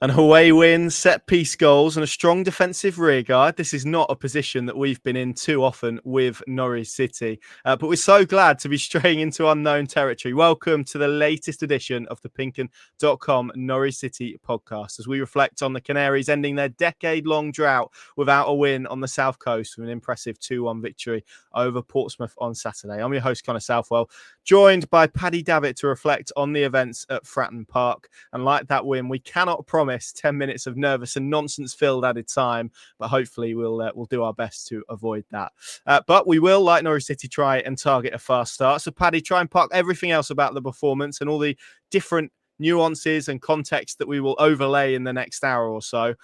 An away win, set-piece goals and a strong defensive rearguard. This is not a position that we've been in too often with Norwich City. But we're so glad to be straying into unknown territory. Welcome to the latest edition of the PinkUn.com Norwich City podcast as we reflect on the Canaries ending their decade-long drought without a win on the South Coast with an impressive 2-1 victory over Portsmouth on Saturday. I'm your host, Connor Southwell, joined by Paddy, Davitt to reflect on the events at Fratton Park. And like that win, we cannot promise 10 minutes of nervous and nonsense-filled added time, but hopefully we'll do our best to avoid that. But we will, like Norwich City, try and target a fast start. So, Paddy, try and park everything else about the performance and all the different nuances and context that we will overlay in the next hour or so.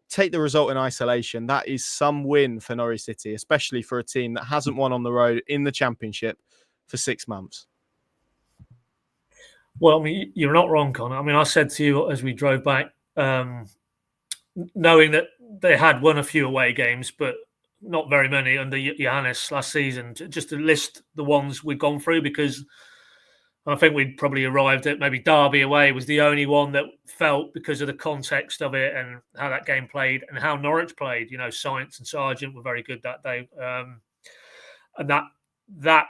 Take the result in isolation. That is some win for Norwich City, especially for a team that hasn't won on the road in the Championship for 6 months. Well, I mean, you're not wrong, Connor. I mean, I said to you as we drove back, knowing that they had won a few away games, but not very many under Johannes last season, just to list the ones we've gone through, because I think we'd probably arrived at maybe Derby away was the only one that felt, because of the context of it and how that game played and how Norwich played. You know, Science and Sargent were very good that day. And that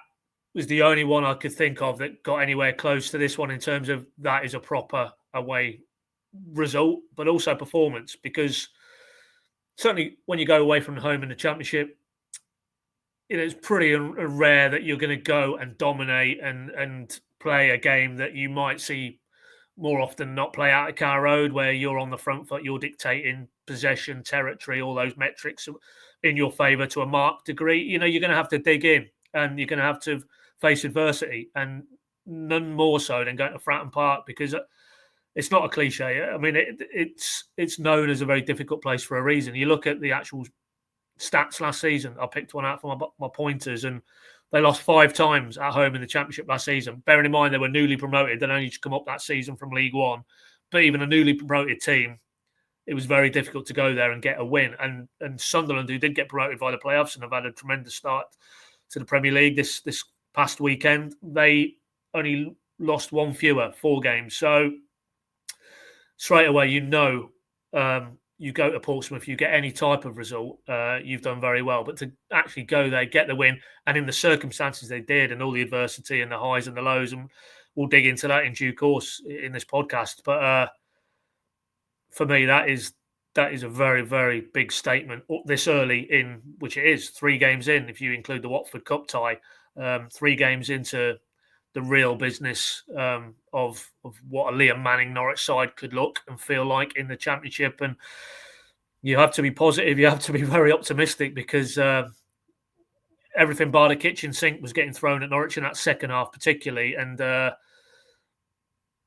was the only one I could think of that got anywhere close to this one in terms of that is a proper away result, but also performance, because certainly when you go away from home in the Championship, it's pretty rare that you're going to go and dominate and play a game that you might see more often not play out at Carrow Road, where you're on the front foot, you're dictating possession, territory, all those metrics in your favour to a marked degree. You know, you're going to have to dig in and you're going to have to face adversity, and none more so than going to Fratton Park, because it's not a cliche. I mean, it's known as a very difficult place for a reason. You look at the actual stats last season. I picked one out for my pointers, and they lost 5 times at home in the Championship last season. Bearing in mind they were newly promoted, they'd only just come up that season from League One. But even a newly promoted team, it was very difficult to go there and get a win. And Sunderland, who did get promoted via the playoffs and have had a tremendous start to the Premier League this past weekend, they only lost 1 fewer, 4 games. So straight away, you know, you go to Portsmouth, you get any type of result, you've done very well. But to actually go there, get the win, and in the circumstances they did, and all the adversity and the highs and the lows, and we'll dig into that in due course in this podcast. But for me, that is a very, very big statement this early in, which it is 3 games in, if you include the Watford Cup tie, 3 games into the real business of what a Liam Manning Norwich side could look and feel like in the Championship. And you have to be positive, you have to be very optimistic, because everything bar the kitchen sink was getting thrown at Norwich in that second half particularly. And,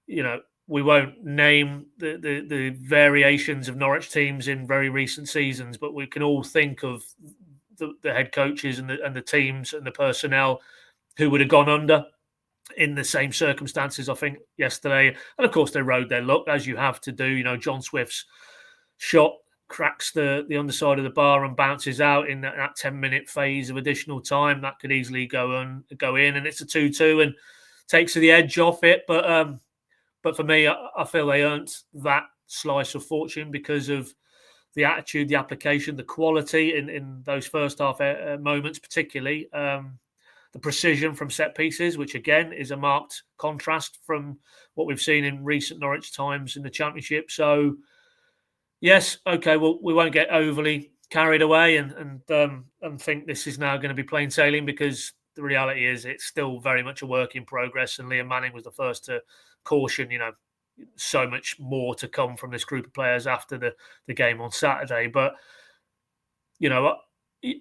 you know, we won't name the variations of Norwich teams in very recent seasons, but we can all think of the head coaches and the teams and the personnel who would have gone under in the same circumstances, I think, yesterday. And of course, they rode their luck, as you have to do. You know, John Swift's shot cracks the underside of the bar and bounces out in that 10-minute phase of additional time. That could easily go in, and it's a 2-2 and takes the edge off it. But for me, I feel they earned that slice of fortune because of the attitude, the application, the quality in those first half moments, particularly. The precision from set pieces, which again is a marked contrast from what we've seen in recent Norwich times in the Championship. So, yes, okay, well, we won't get overly carried away and think this is now going to be plain sailing, because the reality is it's still very much a work in progress. And Liam Manning was the first to caution, you know, so much more to come from this group of players after the game on Saturday. But, you know,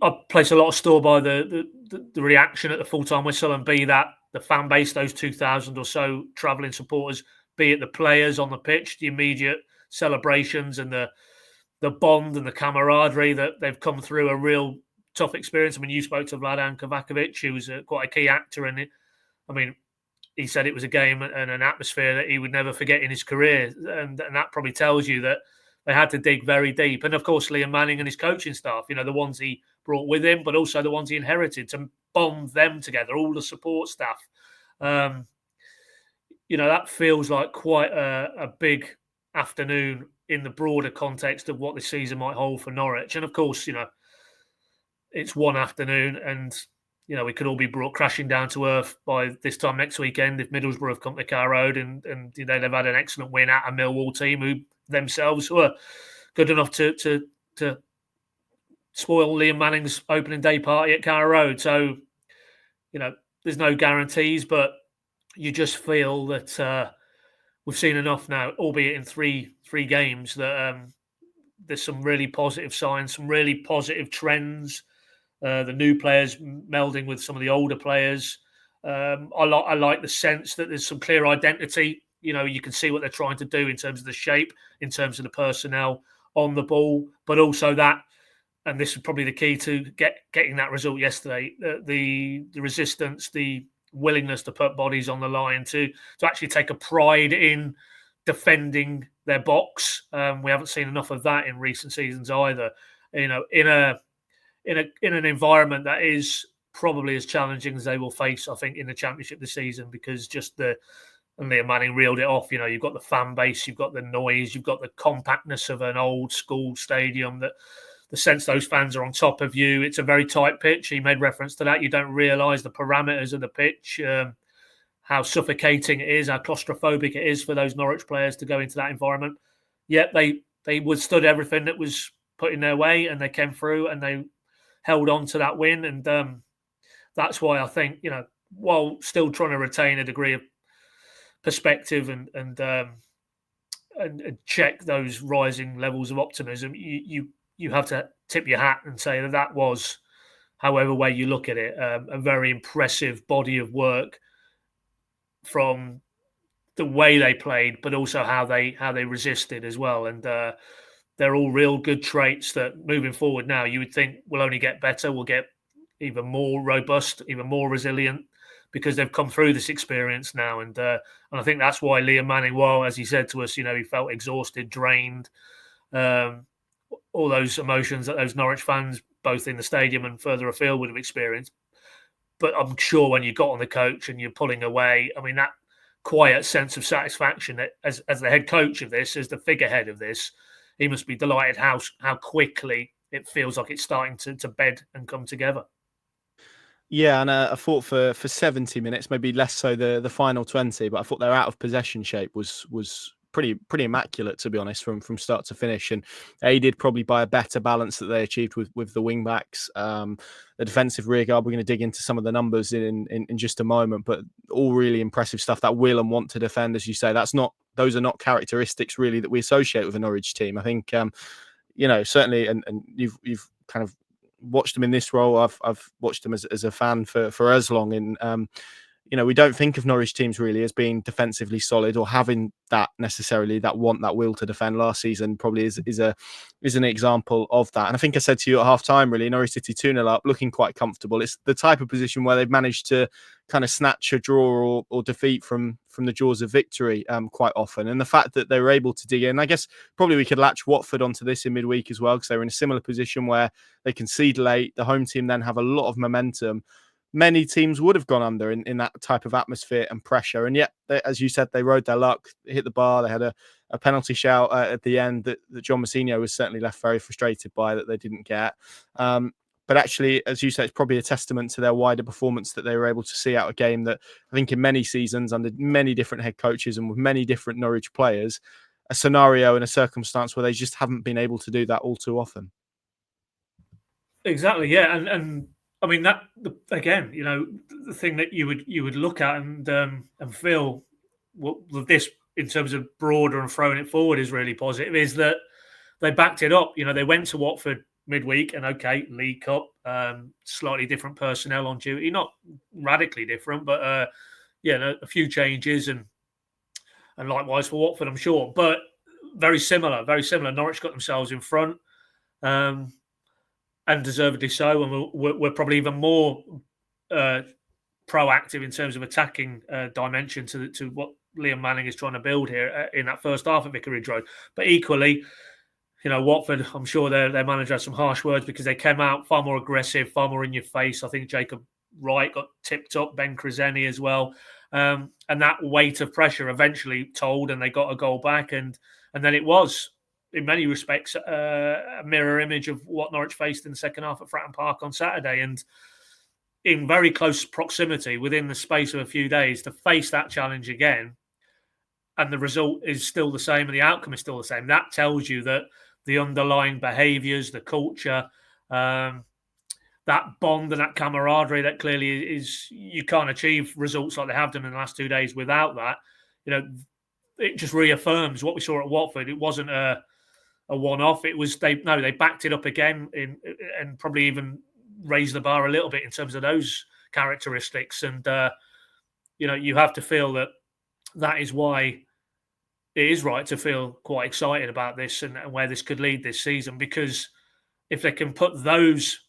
I place a lot of store by the reaction at the full-time whistle, and be that the fan base, those 2,000 or so travelling supporters, be it the players on the pitch, the immediate celebrations and the bond and the camaraderie that they've come through a real tough experience. I mean, you spoke to Vladan Kovacevic, who was quite a key actor in it. I mean, he said it was a game and an atmosphere that he would never forget in his career. And that probably tells you that they had to dig very deep. And of course, Liam Manning and his coaching staff, you know, the ones he brought with him, but also the ones he inherited, to bond them together, all the support staff. You know, that feels like quite a big afternoon in the broader context of what the season might hold for Norwich. And of course, it's one afternoon, and we could all be brought crashing down to earth by this time next weekend if Middlesbrough have come to Carrow Road and they've had an excellent win at a Millwall team who themselves were good enough to spoil Liam Manning's opening day party at Carrow Road. So, there's no guarantees, but you just feel that we've seen enough now, albeit in three games, that there's some really positive signs, some really positive trends. The new players melding with some of the older players. I like the sense that there's some clear identity. You can see what they're trying to do in terms of the shape, in terms of the personnel on the ball, but also that, and this is probably the key to getting that result yesterday, the resistance, the willingness to put bodies on the line, to actually take a pride in defending their box. We haven't seen enough of that in recent seasons either. In an environment that is probably as challenging as they will face, I think, in the Championship this season, because and Liam Manning reeled it off. You've got the fan base, you've got the noise, you've got the compactness of an old school stadium, that the sense those fans are on top of you. It's a very tight pitch. He made reference to that. You don't realise the parameters of the pitch, how suffocating it is, how claustrophobic it is for those Norwich players to go into that environment. Yet they withstood everything that was put in their way, and they came through and they held on to that win. And that's why I think, while still trying to retain a degree of perspective and check those rising levels of optimism, you have to tip your hat and say that was, however way you look at it, a very impressive body of work from the way they played, but also how they resisted as well. And they're all real good traits that moving forward now you would think will only get better, will get even more robust, even more resilient, because they've come through this experience now. And I think that's why Liam Manning, well, as he said to us, he felt exhausted, drained, all those emotions that those Norwich fans, both in the stadium and further afield, would have experienced. But I'm sure when you got on the coach and you're pulling away, I mean, that quiet sense of satisfaction that as the head coach of this, as the figurehead of this, he must be delighted how quickly it feels like it's starting to bed and come together. Yeah, and I thought for 70 minutes, maybe less so the final 20, but I thought their out of possession shape was pretty immaculate, to be honest, from start to finish, and aided probably by a better balance that they achieved with the wing backs. The defensive rear guard, we're going to dig into some of the numbers in just a moment, but all really impressive stuff. That will and want to defend, as you say, those are not characteristics really that we associate with a Norwich team. I think certainly, and you've kind of watched them in this role. I've watched them as a fan for as long, and we don't think of Norwich teams really as being defensively solid or having that necessarily, that will to defend. Last season probably is an example of that. And I think I said to you at half time, really, Norwich City 2-0 up, looking quite comfortable. It's the type of position where they've managed to kind of snatch a draw or defeat from the jaws of victory quite often. And the fact that they were able to dig in, I guess probably we could latch Watford onto this in midweek as well, because they were in a similar position where they concede late. The home team then have a lot of momentum. Many teams would have gone under in that type of atmosphere and pressure. And yet, as you said, they rode their luck, hit the bar. They had a penalty shout at the end that John Mousinho was certainly left very frustrated by, that they didn't get. But actually, as you say, it's probably a testament to their wider performance that they were able to see out a game that I think in many seasons, under many different head coaches and with many different Norwich players, a scenario and a circumstance where they just haven't been able to do that all too often. Exactly, yeah. And I mean, that again, the thing that you would look at and feel with this in terms of broader and throwing it forward is really positive, is that they backed it up. They went to Watford midweek, and okay, League Cup, slightly different personnel on duty, not radically different, but a few changes, and likewise for Watford, I'm sure, but very similar. Norwich got themselves in front. And deservedly so, and we're probably even more proactive in terms of attacking dimension to what Liam Manning is trying to build here in that first half of Vicarage Road. But equally, Watford, I'm sure their manager had some harsh words, because they came out far more aggressive, far more in your face. I think Jacob Wright got tipped up, Ben Kraseni as well, and that weight of pressure eventually told, and they got a goal back, and then it was in many respects, a mirror image of what Norwich faced in the second half at Fratton Park on Saturday. And in very close proximity, within the space of a few days, to face that challenge again, and the result is still the same and the outcome is still the same, that tells you that the underlying behaviours, the culture, that bond and that camaraderie that clearly is, you can't achieve results like they have done in the last 2 days without that. It just reaffirms what we saw at Watford. It wasn't a one-off. It was they backed it up again and probably even raised the bar a little bit in terms of those characteristics. And you have to feel that is why it is right to feel quite excited about this and where this could lead this season, because if they can put those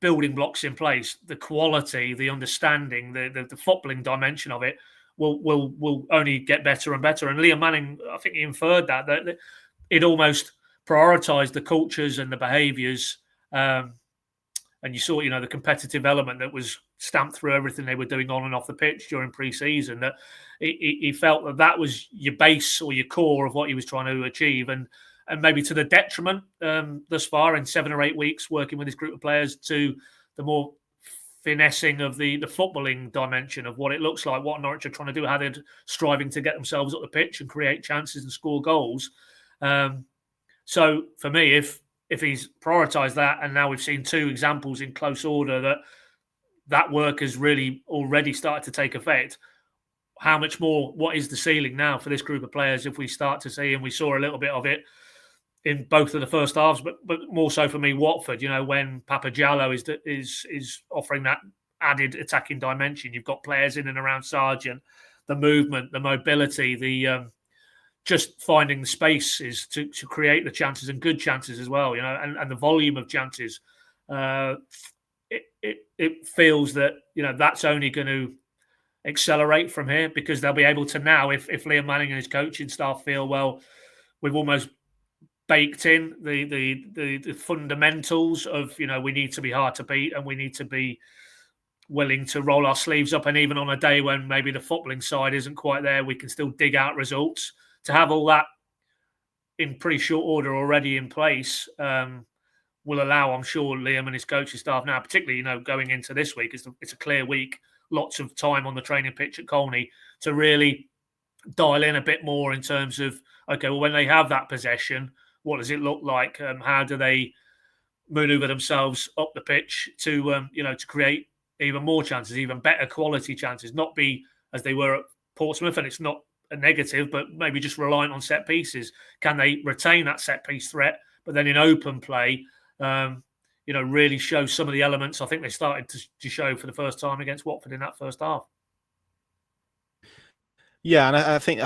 building blocks in place, the quality, the understanding, the footballing dimension of it will only get better and better. And Liam Manning, I think he inferred that it almost prioritised the cultures and the behaviours. And you saw, the competitive element that was stamped through everything they were doing on and off the pitch during pre-season, that he felt that was your base or your core of what he was trying to achieve. And maybe to the detriment thus far in 7 or 8 weeks working with this group of players, to the more finessing of the footballing dimension of what it looks like, what Norwich are trying to do, how they're striving to get themselves up the pitch and create chances and score goals. So for me, if he's prioritised that, and now we've seen 2 examples in close order that work has really already started to take effect, how much more, what is the ceiling now for this group of players if we start to see, and we saw a little bit of it in both of the first halves, but more so for me, Watford, when Papa Giallo is offering that added attacking dimension. You've got players in and around Sargent, the movement, the mobility, the just finding the spaces to create the chances, and good chances as well, and the volume of chances. It feels that, that's only going to accelerate from here, because they'll be able to now, if Liam Manning and his coaching staff feel, well, we've almost baked in the fundamentals of, we need to be hard to beat and we need to be willing to roll our sleeves up, and even on a day when maybe the footballing side isn't quite there, we can still dig out results. To have all that in pretty short order already in place will allow, I'm sure, Liam and his coaching staff now, particularly, going into this week, it's a clear week, lots of time on the training pitch at Colney, to really dial in a bit more in terms of, okay, well, when they have that possession, what does it look like? How do they manoeuvre themselves up the pitch to create even more chances, even better quality chances, not be as they were at Portsmouth, and it's not a negative, but maybe just reliant on set pieces. Can they retain that set piece threat, but then in open play, really show some of the elements I think they started to show for the first time against Watford in that first half? Yeah, and I think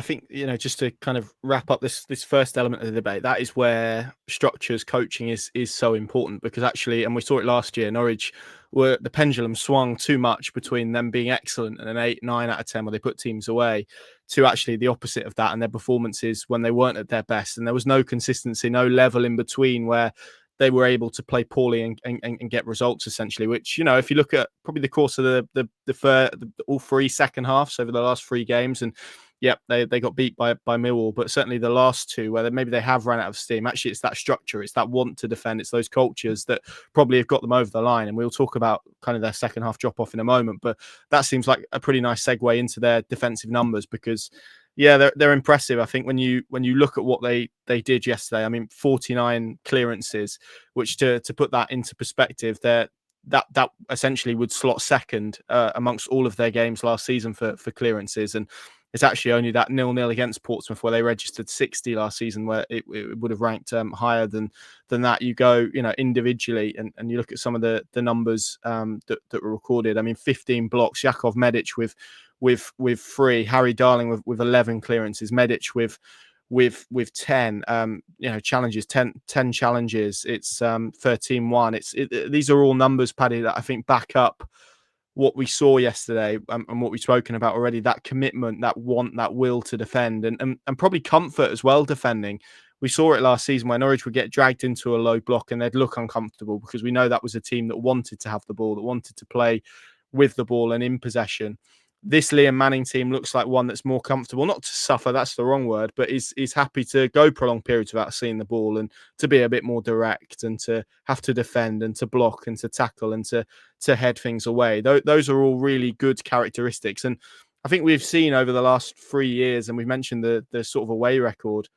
just to kind of wrap up this first element of the debate, that is where structures, coaching is so important, because actually, and we saw it last year, Norwich the pendulum swung too much between them being excellent and an 8, 9 out of 10 where they put teams away, to actually the opposite of that, and their performances when they weren't at their best, and there was no consistency, no level in between where they were able to play poorly and get results, essentially, which, if you look at probably the course of the all 3 second halves over the last 3 games, and they got beat by Millwall, but certainly the last 2 where maybe they have run out of steam, actually it's that structure, it's that want to defend, it's those cultures that probably have got them over the line. And we'll talk about kind of their second half drop off in a moment, but that seems like a pretty nice segue into their defensive numbers, because they're impressive. I think when you look at what they did yesterday, 49 clearances, which to put that into perspective, that essentially would slot second amongst all of their games last season for clearances. And it's actually only that 0-0 against Portsmouth where they registered 60 last season, where it would have ranked higher than that. You go, individually, and you look at some of the numbers that were recorded. 15 blocks, Jakov Medic with 3, Harry Darling with 11 clearances, Medic with 10 challenges, 10 challenges. It's 13-1. These are all numbers, Paddy, that I think back up what we saw yesterday and what we've spoken about already, that commitment, that want, that will to defend, and probably comfort as well defending. We saw it last season where Norwich would get dragged into a low block and they'd look uncomfortable, because we know that was a team that wanted to have the ball, that wanted to play with the ball and in possession. this Liam Manning team looks like one that's more comfortable, not to suffer, that's the wrong word, but is happy to go prolonged periods without seeing the ball and to be a bit more direct and to have to defend and to block and to tackle and to head things away. Those are all really good characteristics. And I think we've seen over the last 3 years, and we've mentioned the sort of away record,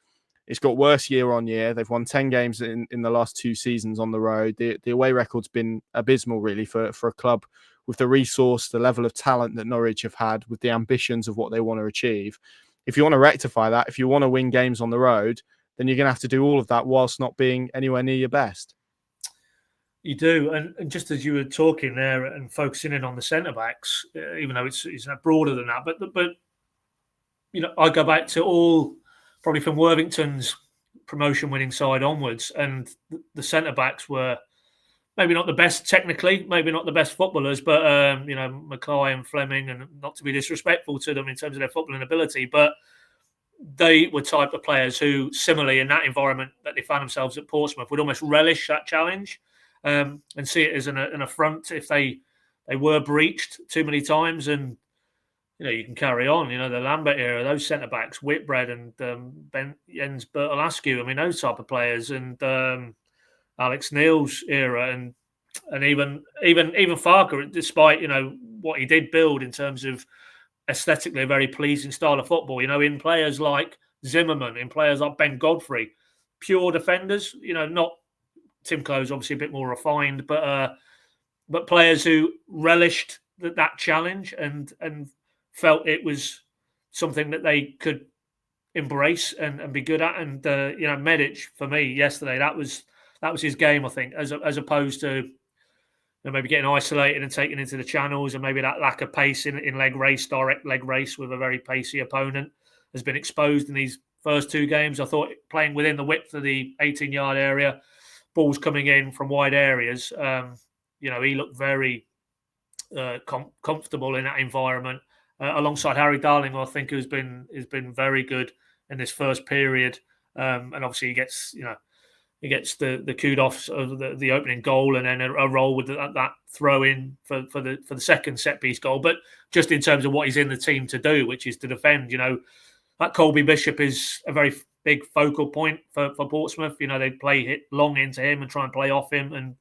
it's got worse year on year. They've won 10 games in the last 2 seasons on the road. The away record's been abysmal, really, for a club with the resource, the level of talent that Norwich have had, with the ambitions of what they want to achieve. If you want to rectify that, if you want to win games on the road, then you're going to have to do all of that whilst not being anywhere near your best. You do. And just as you were talking there and focusing in on the centre-backs, even though it's broader than that, but I go back to all, probably from Worthington's promotion-winning side onwards, and the centre-backs were maybe not the best technically, maybe not the best footballers, but, Mackay and Fleming, and not to be disrespectful to them in terms of their footballing ability, but they were type of players who, similarly in that environment that they found themselves at Portsmouth, would almost relish that challenge and see it as an affront if they were breached too many times. And you can carry on. The Lambert era, those centre backs, Whitbread and Ben Jens Bertolascu. I mean, those type of players, and Alex Neil's era, and even Farker, despite what he did build in terms of aesthetically a very pleasing style of football. In players like Zimmerman, in players like Ben Godfrey, pure defenders. Not Tim Close, obviously a bit more refined, but players who relished that challenge and felt it was something that they could embrace and be good at. And Medic, for me yesterday, that was his game, I think, as opposed to maybe getting isolated and taken into the channels, and maybe that lack of pace in direct leg race with a very pacey opponent has been exposed in these first 2 games. I thought playing within the width of the 18-yard area, balls coming in from wide areas, he looked very comfortable in that environment. Alongside Harry Darling, who I think has been very good in this first period, and obviously he gets the kudos of the opening goal, and then a role with that throw in for the second set piece goal. But just in terms of what he's in the team to do, which is to defend, that Colby Bishop is a very big focal point for Portsmouth. They play it long into him and try and play off him, and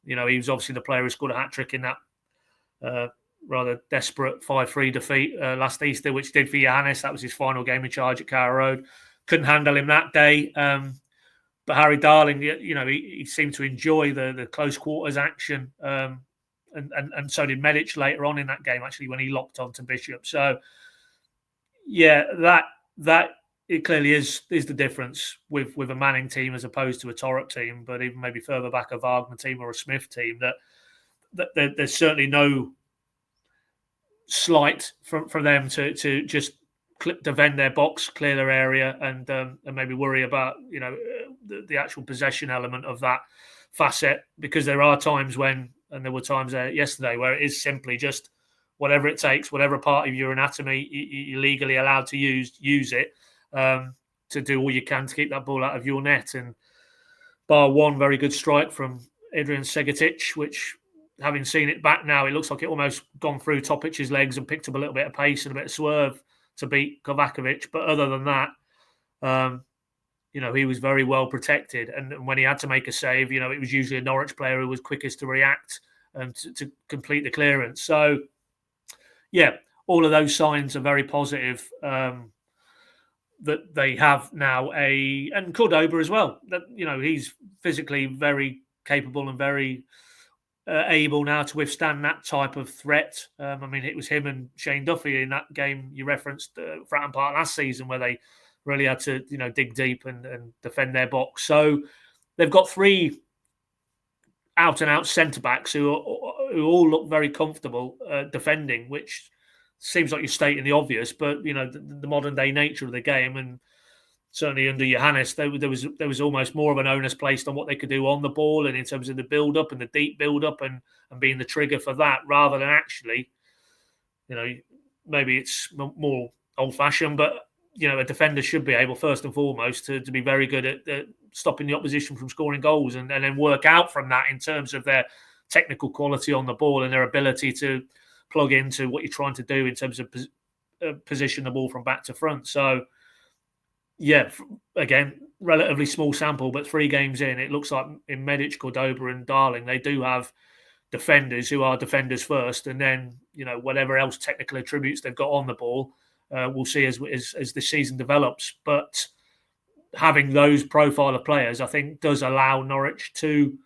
he was obviously the player who scored a hat trick in that rather desperate 5-3 defeat last Easter, which did for Johannes. That was his final game in charge at Carrow Road. Couldn't handle him that day. But Harry Darling, he seemed to enjoy the close quarters action, and so did Medic later on in that game, actually, when he locked on to Bishop. So, yeah, that it clearly is the difference with a Manning team as opposed to a Torrop team, but even maybe further back a Wagner team or a Smith team, that there's certainly no slight from them to just defend their box, clear their area, and maybe worry about the actual possession element of that facet, because there are times when, and there were times yesterday, where it is simply just whatever it takes, whatever part of your anatomy you're legally allowed to use it to do all you can to keep that ball out of your net. And bar one very good strike from Adrian Segatic, which, having seen it back now, it looks like it almost gone through Topic's legs and picked up a little bit of pace and a bit of swerve to beat Kovacevic. But other than that, he was very well protected. And when he had to make a save, it was usually a Norwich player who was quickest to react and to complete the clearance. So, yeah, all of those signs are very positive that they have now and Cordoba as well. That he's physically very capable and very able now to withstand that type of threat. It was him and Shane Duffy in that game you referenced, Fratton Park last season, where they really had to, dig deep and defend their box. So they've got 3 out-and-out centre-backs who all look very comfortable defending, which seems like you're stating the obvious, but, the modern-day nature of the game, and certainly under Johannes, there was almost more of an onus placed on what they could do on the ball and in terms of the build-up and the deep build-up and being the trigger for that, rather than actually, maybe it's more old-fashioned, but, a defender should be able, first and foremost, to be very good at stopping the opposition from scoring goals and then work out from that in terms of their technical quality on the ball and their ability to plug into what you're trying to do in terms of position the ball from back to front. So, yeah, again, relatively small sample, but 3 games in, it looks like in Medic, Cordoba and Darling, they do have defenders who are defenders first, and then, whatever else technical attributes they've got on the ball, we'll see as the season develops. But having those profile of players, I think, does allow Norwich to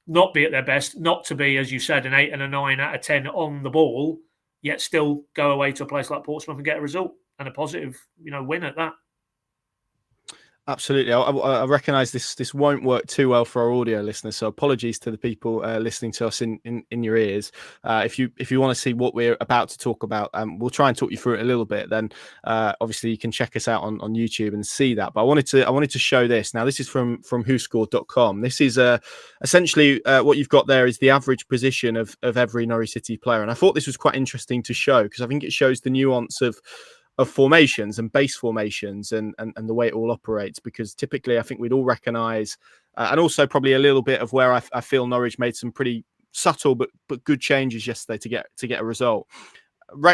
not be at their best, not to be, as you said, an 8 and a 9 out of 10 on the ball, yet still go away to a place like Portsmouth and get a result and a positive, win at that. Absolutely. I recognise this won't work too well for our audio listeners, so apologies to the people listening to us in your ears. If you want to see what we're about to talk about, we'll try and talk you through it a little bit. Then obviously you can check us out on YouTube and see that. But I wanted to show this. Now this is from WhoScored.com. This is essentially what you've got there is the average position of every Norwich City player, and I thought this was quite interesting to show because I think it shows the nuance of formations and base formations and the way it all operates, because typically I think we'd all recognise and also probably a little bit of where I feel Norwich made some pretty subtle but good changes yesterday to get a result.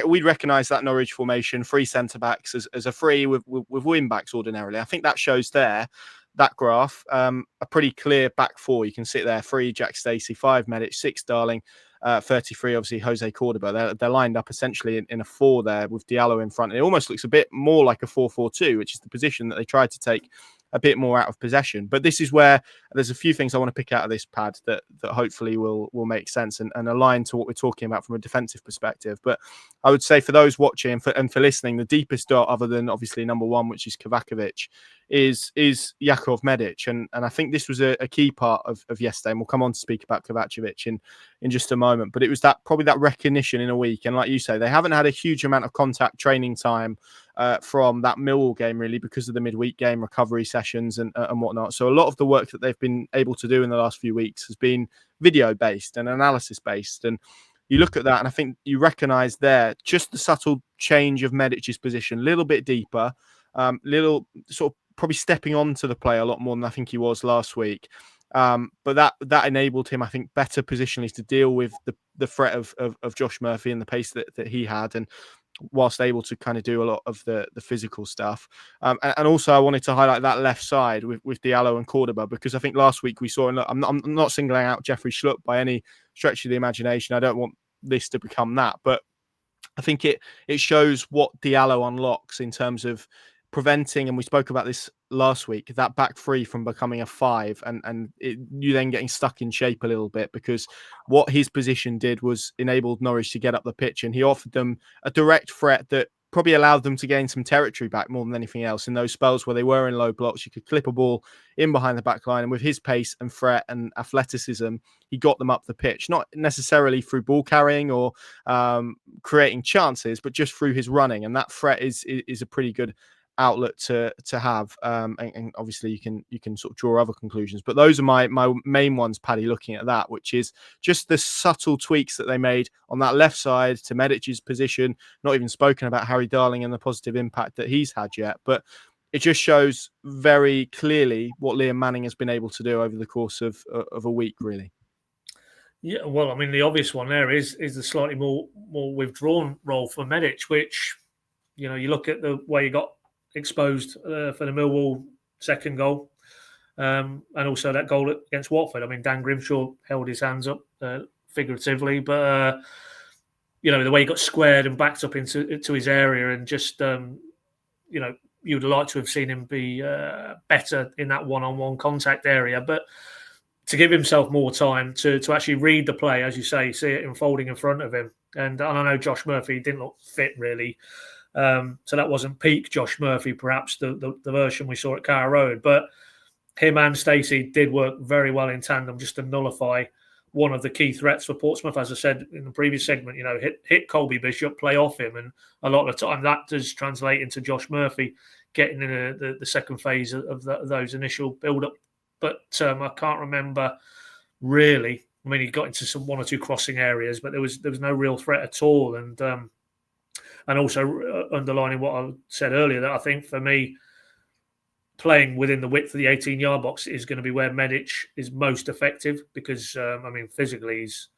We'd recognise that Norwich formation, 3 centre-backs as a free with wing-backs ordinarily. I think that shows there, that graph, a pretty clear back 4. You can see it there, 3 Jack Stacey, 5 Medic, 6 Darling, 33 obviously Jose Cordoba. They're lined up essentially in a 4 there with Diallo in front. And it almost looks a bit more like a 4-4-2, which is the position that they tried to take a bit more out of possession. But this is where there's a few things I want to pick out of this, Pad, that hopefully will make sense and align to what we're talking about from a defensive perspective. But I would say for those watching and for listening, the deepest dot, other than obviously number 1, which is Kovacevic, is Jakov Medic. And I think this was a key part of yesterday. And we'll come on to speak about Kovacevic in just a moment. But it was probably that recognition in a week. And like you say, they haven't had a huge amount of contact training time from that Millwall game, really, because of the midweek game recovery sessions and whatnot. So a lot of the work that they've been able to do in the last few weeks has been video based and analysis based. And you look at that, and I think you recognise there just the subtle change of Medic's position, a little bit deeper, little sort of probably stepping onto the play a lot more than I think he was last week. But that enabled him, I think, better positionally to deal with the threat of Josh Murphy and the pace that he had, and whilst able to kind of do a lot of the physical stuff. And also I wanted to highlight that left side with Diallo and Cordoba, because I think last week we saw, and I'm not singling out Jeffrey Schlupp by any stretch of the imagination. I don't want this to become that, but I think it shows what Diallo unlocks in terms of preventing, and we spoke about this last week, that back 3 from becoming a 5 and you then getting stuck in shape a little bit, because what his position did was enabled Norwich to get up the pitch, and he offered them a direct threat that probably allowed them to gain some territory back more than anything else. In those spells where they were in low blocks, you could clip a ball in behind the back line, and with his pace and threat and athleticism, he got them up the pitch, not necessarily through ball carrying or creating chances, but just through his running. And that threat is a pretty good outlet to have, and obviously you can sort of draw other conclusions, but those are my main ones, Paddy, looking at that, which is just the subtle tweaks that they made on that left side to Medic's position. Not even spoken about Harry Darling and the positive impact that he's had yet, but it just shows very clearly what Liam Manning has been able to do over the course of a week, really. Yeah, well, I mean, the obvious one there is the slightly more withdrawn role for Medic, which, you look at the way he got exposed for the Millwall second goal, and also that goal against Watford. I mean, Dan Grimshaw held his hands up figuratively, but the way he got squared and backed up into his area, and just you'd like to have seen him be better in that one-on-one contact area, but to give himself more time to actually read the play, as you say, see it unfolding in front of him. And I know Josh Murphy didn't look fit really. So that wasn't peak Josh Murphy, perhaps the version we saw at Carrow Road. But him and Stacey did work very well in tandem just to nullify one of the key threats for Portsmouth. As I said in the previous segment, hit Colby Bishop, play off him. And a lot of the time that does translate into Josh Murphy getting in the second phase of those initial build-up. But I can't remember really. I mean, he got into one or two crossing areas, but there was no real threat at all. And also underlining what I said earlier, that I think for me, playing within the width of the 18-yard box is going to be where Medic is most effective, because, physically he's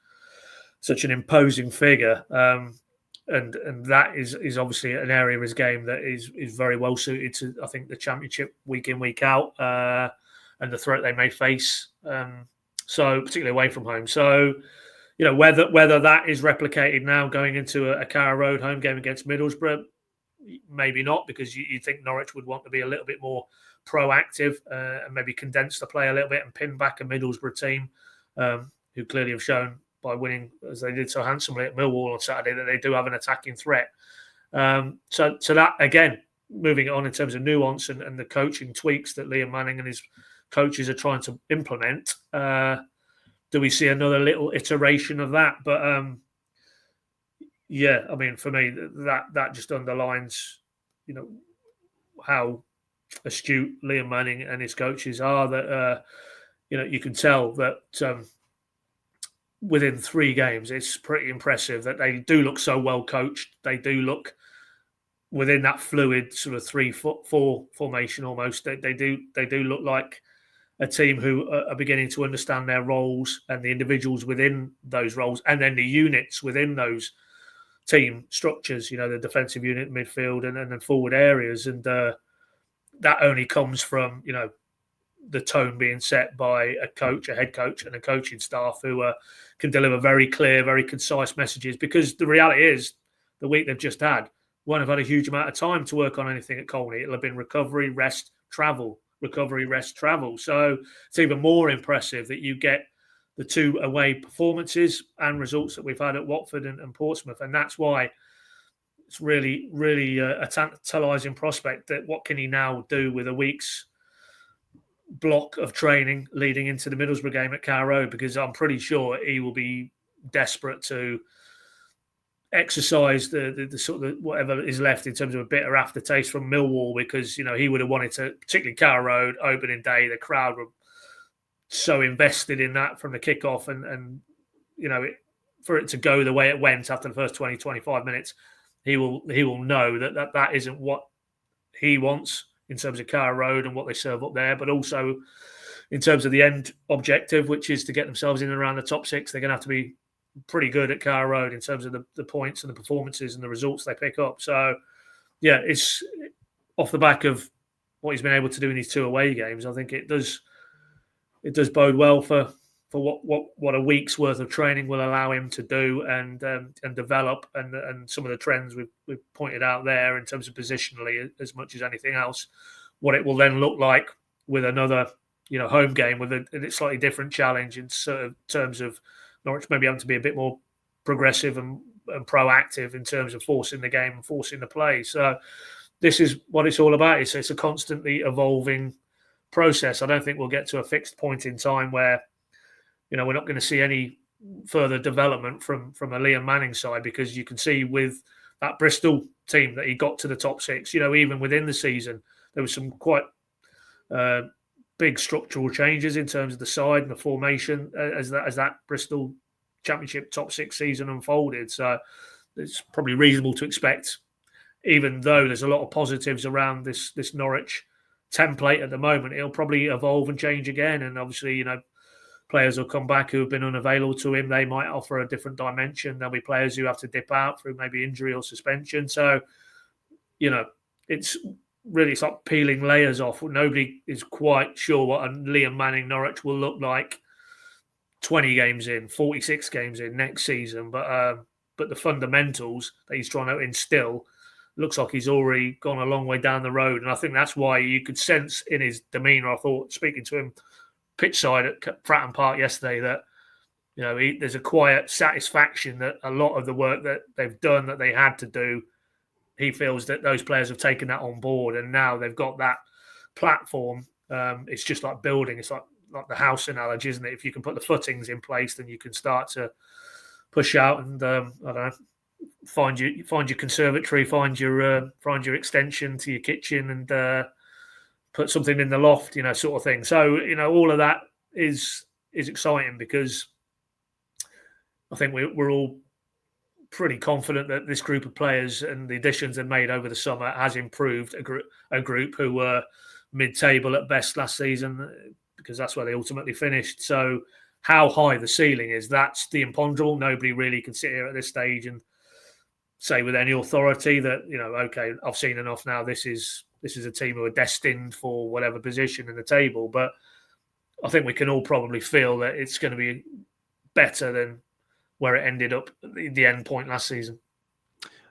such an imposing figure. And that is obviously an area of his game that is very well suited to, I think, the Championship week in, week out, and the threat they may face. So particularly away from home. So, whether that is replicated now going into a Carrow Road home game against Middlesbrough, maybe not, because you think Norwich would want to be a little bit more proactive and maybe condense the play a little bit and pin back a Middlesbrough team who clearly have shown by winning, as they did so handsomely at Millwall on Saturday, that they do have an attacking threat. So that, again, moving it on in terms of nuance and the coaching tweaks that Liam Manning and his coaches are trying to implement, do we see another little iteration of that? But I mean, for me, that just underlines, how astute Liam Manning and his coaches are. That you can tell that within 3 games, it's pretty impressive that they do look so well coached. They do look within that fluid sort of 3-4 formation almost. They do look like a team who are beginning to understand their roles and the individuals within those roles, and then the units within those team structures. The defensive unit, midfield, and then forward areas, and that only comes from the tone being set by a coach, a head coach, and a coaching staff who can deliver very clear, very concise messages. Because the reality is, the week they've just had, won't have had a huge amount of time to work on anything at Colney. It'll have been recovery, rest, travel. Recovery, rest, travel. So it's even more impressive that you get the 2 away performances and results that we've had at Watford and Portsmouth. And that's why it's really, really a tantalising prospect that what can he now do with a week's block of training leading into the Middlesbrough game at Carrow Road, because I'm pretty sure he will be desperate to exercise the sort of whatever is left in terms of a bitter aftertaste from Millwall, because he would have wanted to, particularly Carrow Road opening day, the crowd were so invested in that from the kickoff, and for it to go the way it went after the first 20-25 minutes, he will know that isn't what he wants in terms of Carrow Road and what they serve up there, but also in terms of the end objective, which is to get themselves in and around the top 6. They're going to have to be pretty good at Carrow Road in terms of the points and the performances and the results they pick up. So, it's off the back of what he's been able to do in these 2 away games. I think it does bode well for what a week's worth of training will allow him to do and develop, and some of the trends we've pointed out there in terms of positionally as much as anything else. What it will then look like with another home game with a slightly different challenge in sort of terms of Norwich maybe having to be a bit more progressive and proactive in terms of forcing the game and forcing the play. So this is what it's all about. It's a constantly evolving process. I don't think we'll get to a fixed point in time where, we're not going to see any further development from a Liam Manning side, because you can see with that Bristol team that he got to the top 6, even within the season, there was some quite big structural changes in terms of the side and the formation as that Bristol Championship top 6 season unfolded. So it's probably reasonable to expect, even though there's a lot of positives around this Norwich template at the moment, it'll probably evolve and change again. And obviously, players will come back who have been unavailable to him. They might offer a different dimension. There'll be players who have to dip out through maybe injury or suspension. So, it's like peeling layers off. Nobody is quite sure what a Liam Manning Norwich will look like 20 games in, 46 games in next season. But the fundamentals that he's trying to instill, looks like he's already gone a long way down the road. And I think that's why you could sense in his demeanour, I thought, speaking to him pitch side at Fratton Park yesterday, that there's a quiet satisfaction that a lot of the work that they've done, that they had to do, he feels that those players have taken that on board, and now they've got that platform. It's just like building. It's like the house analogy, isn't it? If you can put the footings in place, then you can start to push out and I don't know, find your conservatory, find your extension to your kitchen, and put something in the loft, sort of thing. So all of that is exciting, because I think we're all pretty confident that this group of players and the additions they've made over the summer has improved a group who were mid-table at best last season, because that's where they ultimately finished. So how high the ceiling is. That's the imponderable. Nobody really can sit here at this stage and say with any authority that, okay, I've seen enough now. This is a team who are destined for whatever position in the table. But I think we can all probably feel that it's going to be better than where it ended up at the end point last season.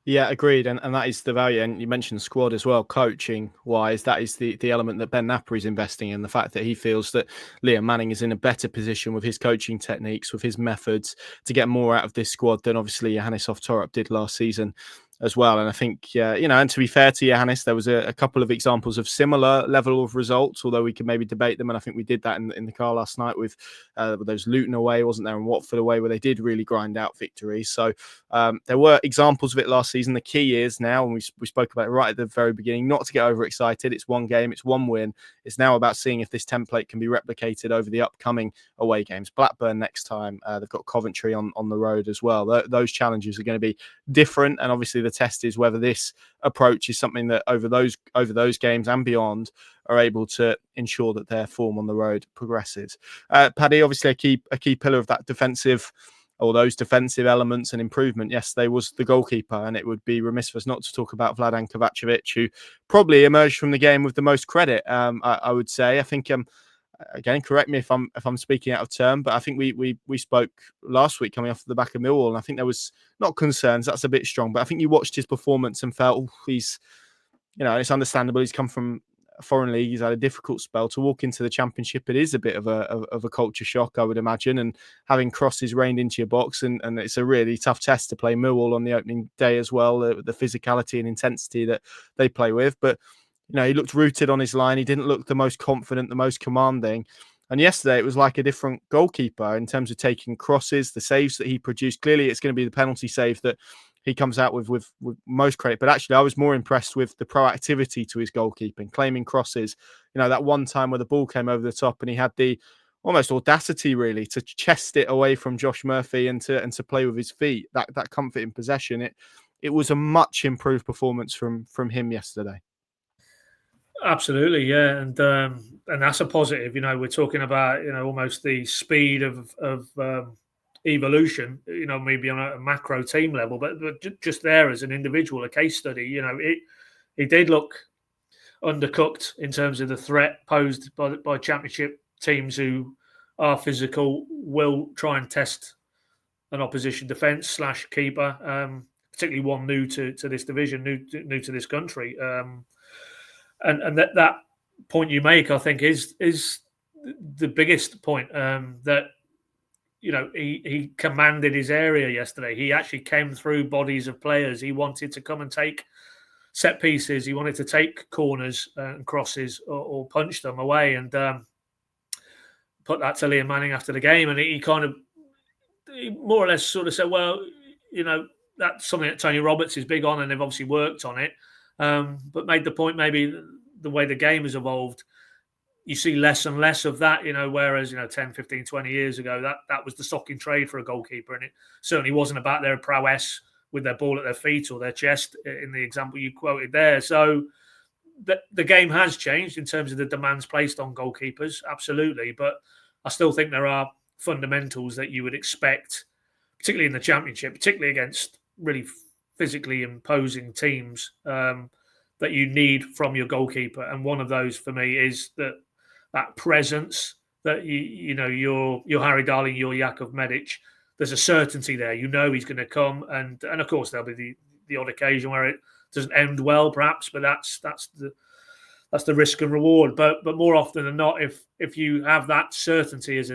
Yeah, agreed. And that is the value. And you mentioned squad as well, coaching wise. That is the element that Ben Napper is investing in. The fact that he feels that Liam Manning is in a better position with his coaching techniques, with his methods to get more out of this squad than obviously Johannes Off-Torp did last season as well. And I think, and to be fair to Johannes, there was a couple of examples of similar level of results, although we could maybe debate them. And I think we did that in the car last night with those Luton away, wasn't there, and Watford away, where they did really grind out victories. So there were examples of it last season. The key is now, and we spoke about it right at the very beginning, not to get overexcited. It's one game, it's one win. It's now about seeing if this template can be replicated over the upcoming away games. Blackburn next time. They've got Coventry on the road as well. Those challenges are going to be different, and obviously the test is whether this approach is something that over those games and beyond are able to ensure that their form on the road progresses. Paddy, obviously a key pillar of that defensive, or those defensive elements and improvement yesterday was the goalkeeper, and it would be remiss of us not to talk about Vladan Kovacevic, who probably emerged from the game with the most credit. I would say. I think again, correct me if I'm speaking out of turn, but I think we spoke last week coming off the back of Millwall, and I think there was not concerns. That's a bit strong, but I think you watched his performance and felt he's, it's understandable. He's come from a foreign league. He's had a difficult spell to walk into the Championship. It is a bit of a culture shock, I would imagine, and having crosses rained into your box, and it's a really tough test to play Millwall on the opening day as well. The physicality and intensity that they play with, but. He looked rooted on his line. He didn't look the most confident, the most commanding. And yesterday, it was like a different goalkeeper in terms of taking crosses, the saves that he produced. Clearly, it's going to be the penalty save that he comes out with most credit. But actually, I was more impressed with the proactivity to his goalkeeping, claiming crosses. That one time where the ball came over the top and he had the almost audacity, really, to chest it away from Josh Murphy and to play with his feet. That comfort in possession. It was a much improved performance from him yesterday. Absolutely, yeah, and that's a positive. We're talking about almost the speed of evolution. Maybe on a macro team level, but just there as an individual, a case study. He did look undercooked in terms of the threat posed by Championship teams who are physical, will try and test an opposition defence / keeper, particularly one new to this division, new to this country. And that point you make, I think, is the biggest point. That he commanded his area yesterday. He actually came through bodies of players. He wanted to come and take set pieces. He wanted to take corners and crosses or punch them away. And put that to Liam Manning after the game, and he more or less sort of said, "Well, that's something that Tony Roberts is big on, and they've obviously worked on it." But made the point, maybe the way the game has evolved, you see less and less of that, whereas, 10, 15, 20 years ago, that was the stock in trade for a goalkeeper. And it certainly wasn't about their prowess with their ball at their feet or their chest in the example you quoted there. So the game has changed in terms of the demands placed on goalkeepers, absolutely. But I still think there are fundamentals that you would expect, particularly in the Championship, particularly against really physically imposing teams, that you need from your goalkeeper. And one of those for me is that presence that you're Harry Darling, you're Jakub Medic. There's a certainty there. He's going to come, and of course there'll be the odd occasion where it doesn't end well, perhaps. But that's the risk and reward. But more often than not, if you have that certainty as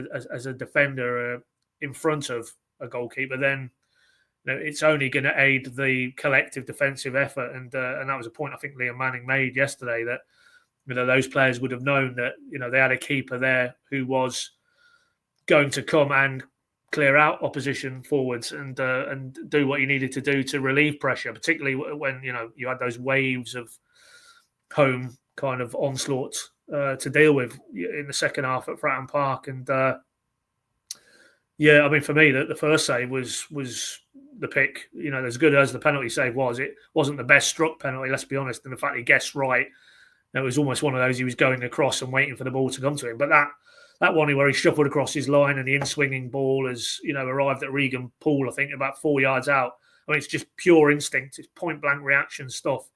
a defender in front of a goalkeeper, then it's only going to aid the collective defensive effort, and that was a point I think Liam Manning made yesterday, that those players would have known that they had a keeper there who was going to come and clear out opposition forwards and do what he needed to do to relieve pressure, particularly when you had those waves of home kind of onslaught to deal with in the second half at Fratton Park. And yeah, I mean, for me, the first save was the pick. As good as the penalty save was, it wasn't the best struck penalty, let's be honest. And the fact he guessed right, it was almost one of those, he was going across and waiting for the ball to come to him. But that one where he shuffled across his line and the in-swinging ball has, arrived at Regan Poole, I think, about 4 yards out. I mean, it's just pure instinct. It's point-blank reaction stuff.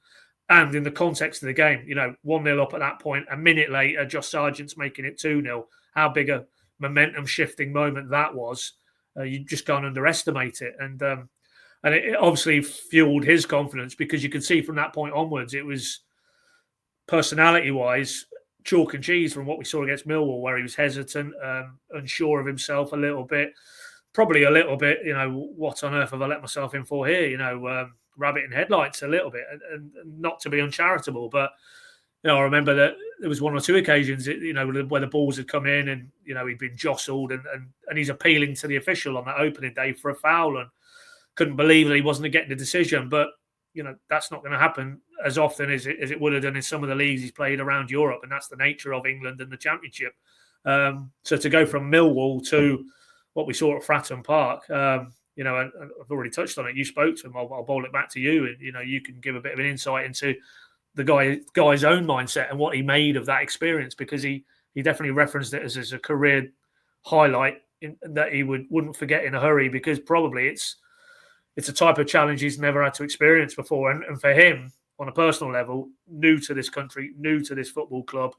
And in the context of the game, 1-0 up at that point, a minute later, Josh Sargent's making it 2-0. How big a momentum-shifting moment that was. You just can't underestimate it. And it obviously fueled his confidence, because you could see from that point onwards, it was personality-wise chalk and cheese from what we saw against Millwall, where he was hesitant, unsure of himself a little bit, probably a little bit, what on earth have I let myself in for here? Rabbit in headlights a little bit, and not to be uncharitable, but I remember that there was one or two occasions, where the balls had come in and he'd been jostled, and he's appealing to the official on that opening day for a foul, and couldn't believe that he wasn't getting a decision. But that's not going to happen as often as it would have done in some of the leagues he's played around Europe, and that's the nature of England and the Championship. So to go from Millwall to what we saw at Fratton Park, and I've already touched on it. You spoke to him. I'll bowl it back to you, and you can give a bit of an insight into the guy's own mindset and what he made of that experience, because he definitely referenced it as a career highlight that he wouldn't forget in a hurry, because probably it's a type of challenge he's never had to experience before. And for him, on a personal level, new to this country, new to this football club,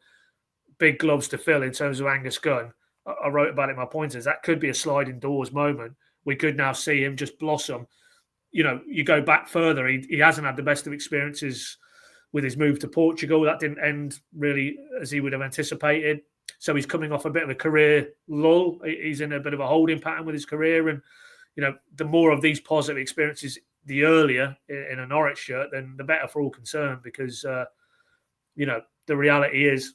big gloves to fill in terms of Angus Gunn. I wrote about it in my pointers. That could be a sliding doors moment. We could now see him just blossom. You go back further, he hasn't had the best of experiences with his move to Portugal. That didn't end really as he would have anticipated. So he's coming off a bit of a career lull. He's in a bit of a holding pattern with his career. And, the more of these positive experiences, the earlier in a Norwich shirt, then the better for all concerned, because, the reality is,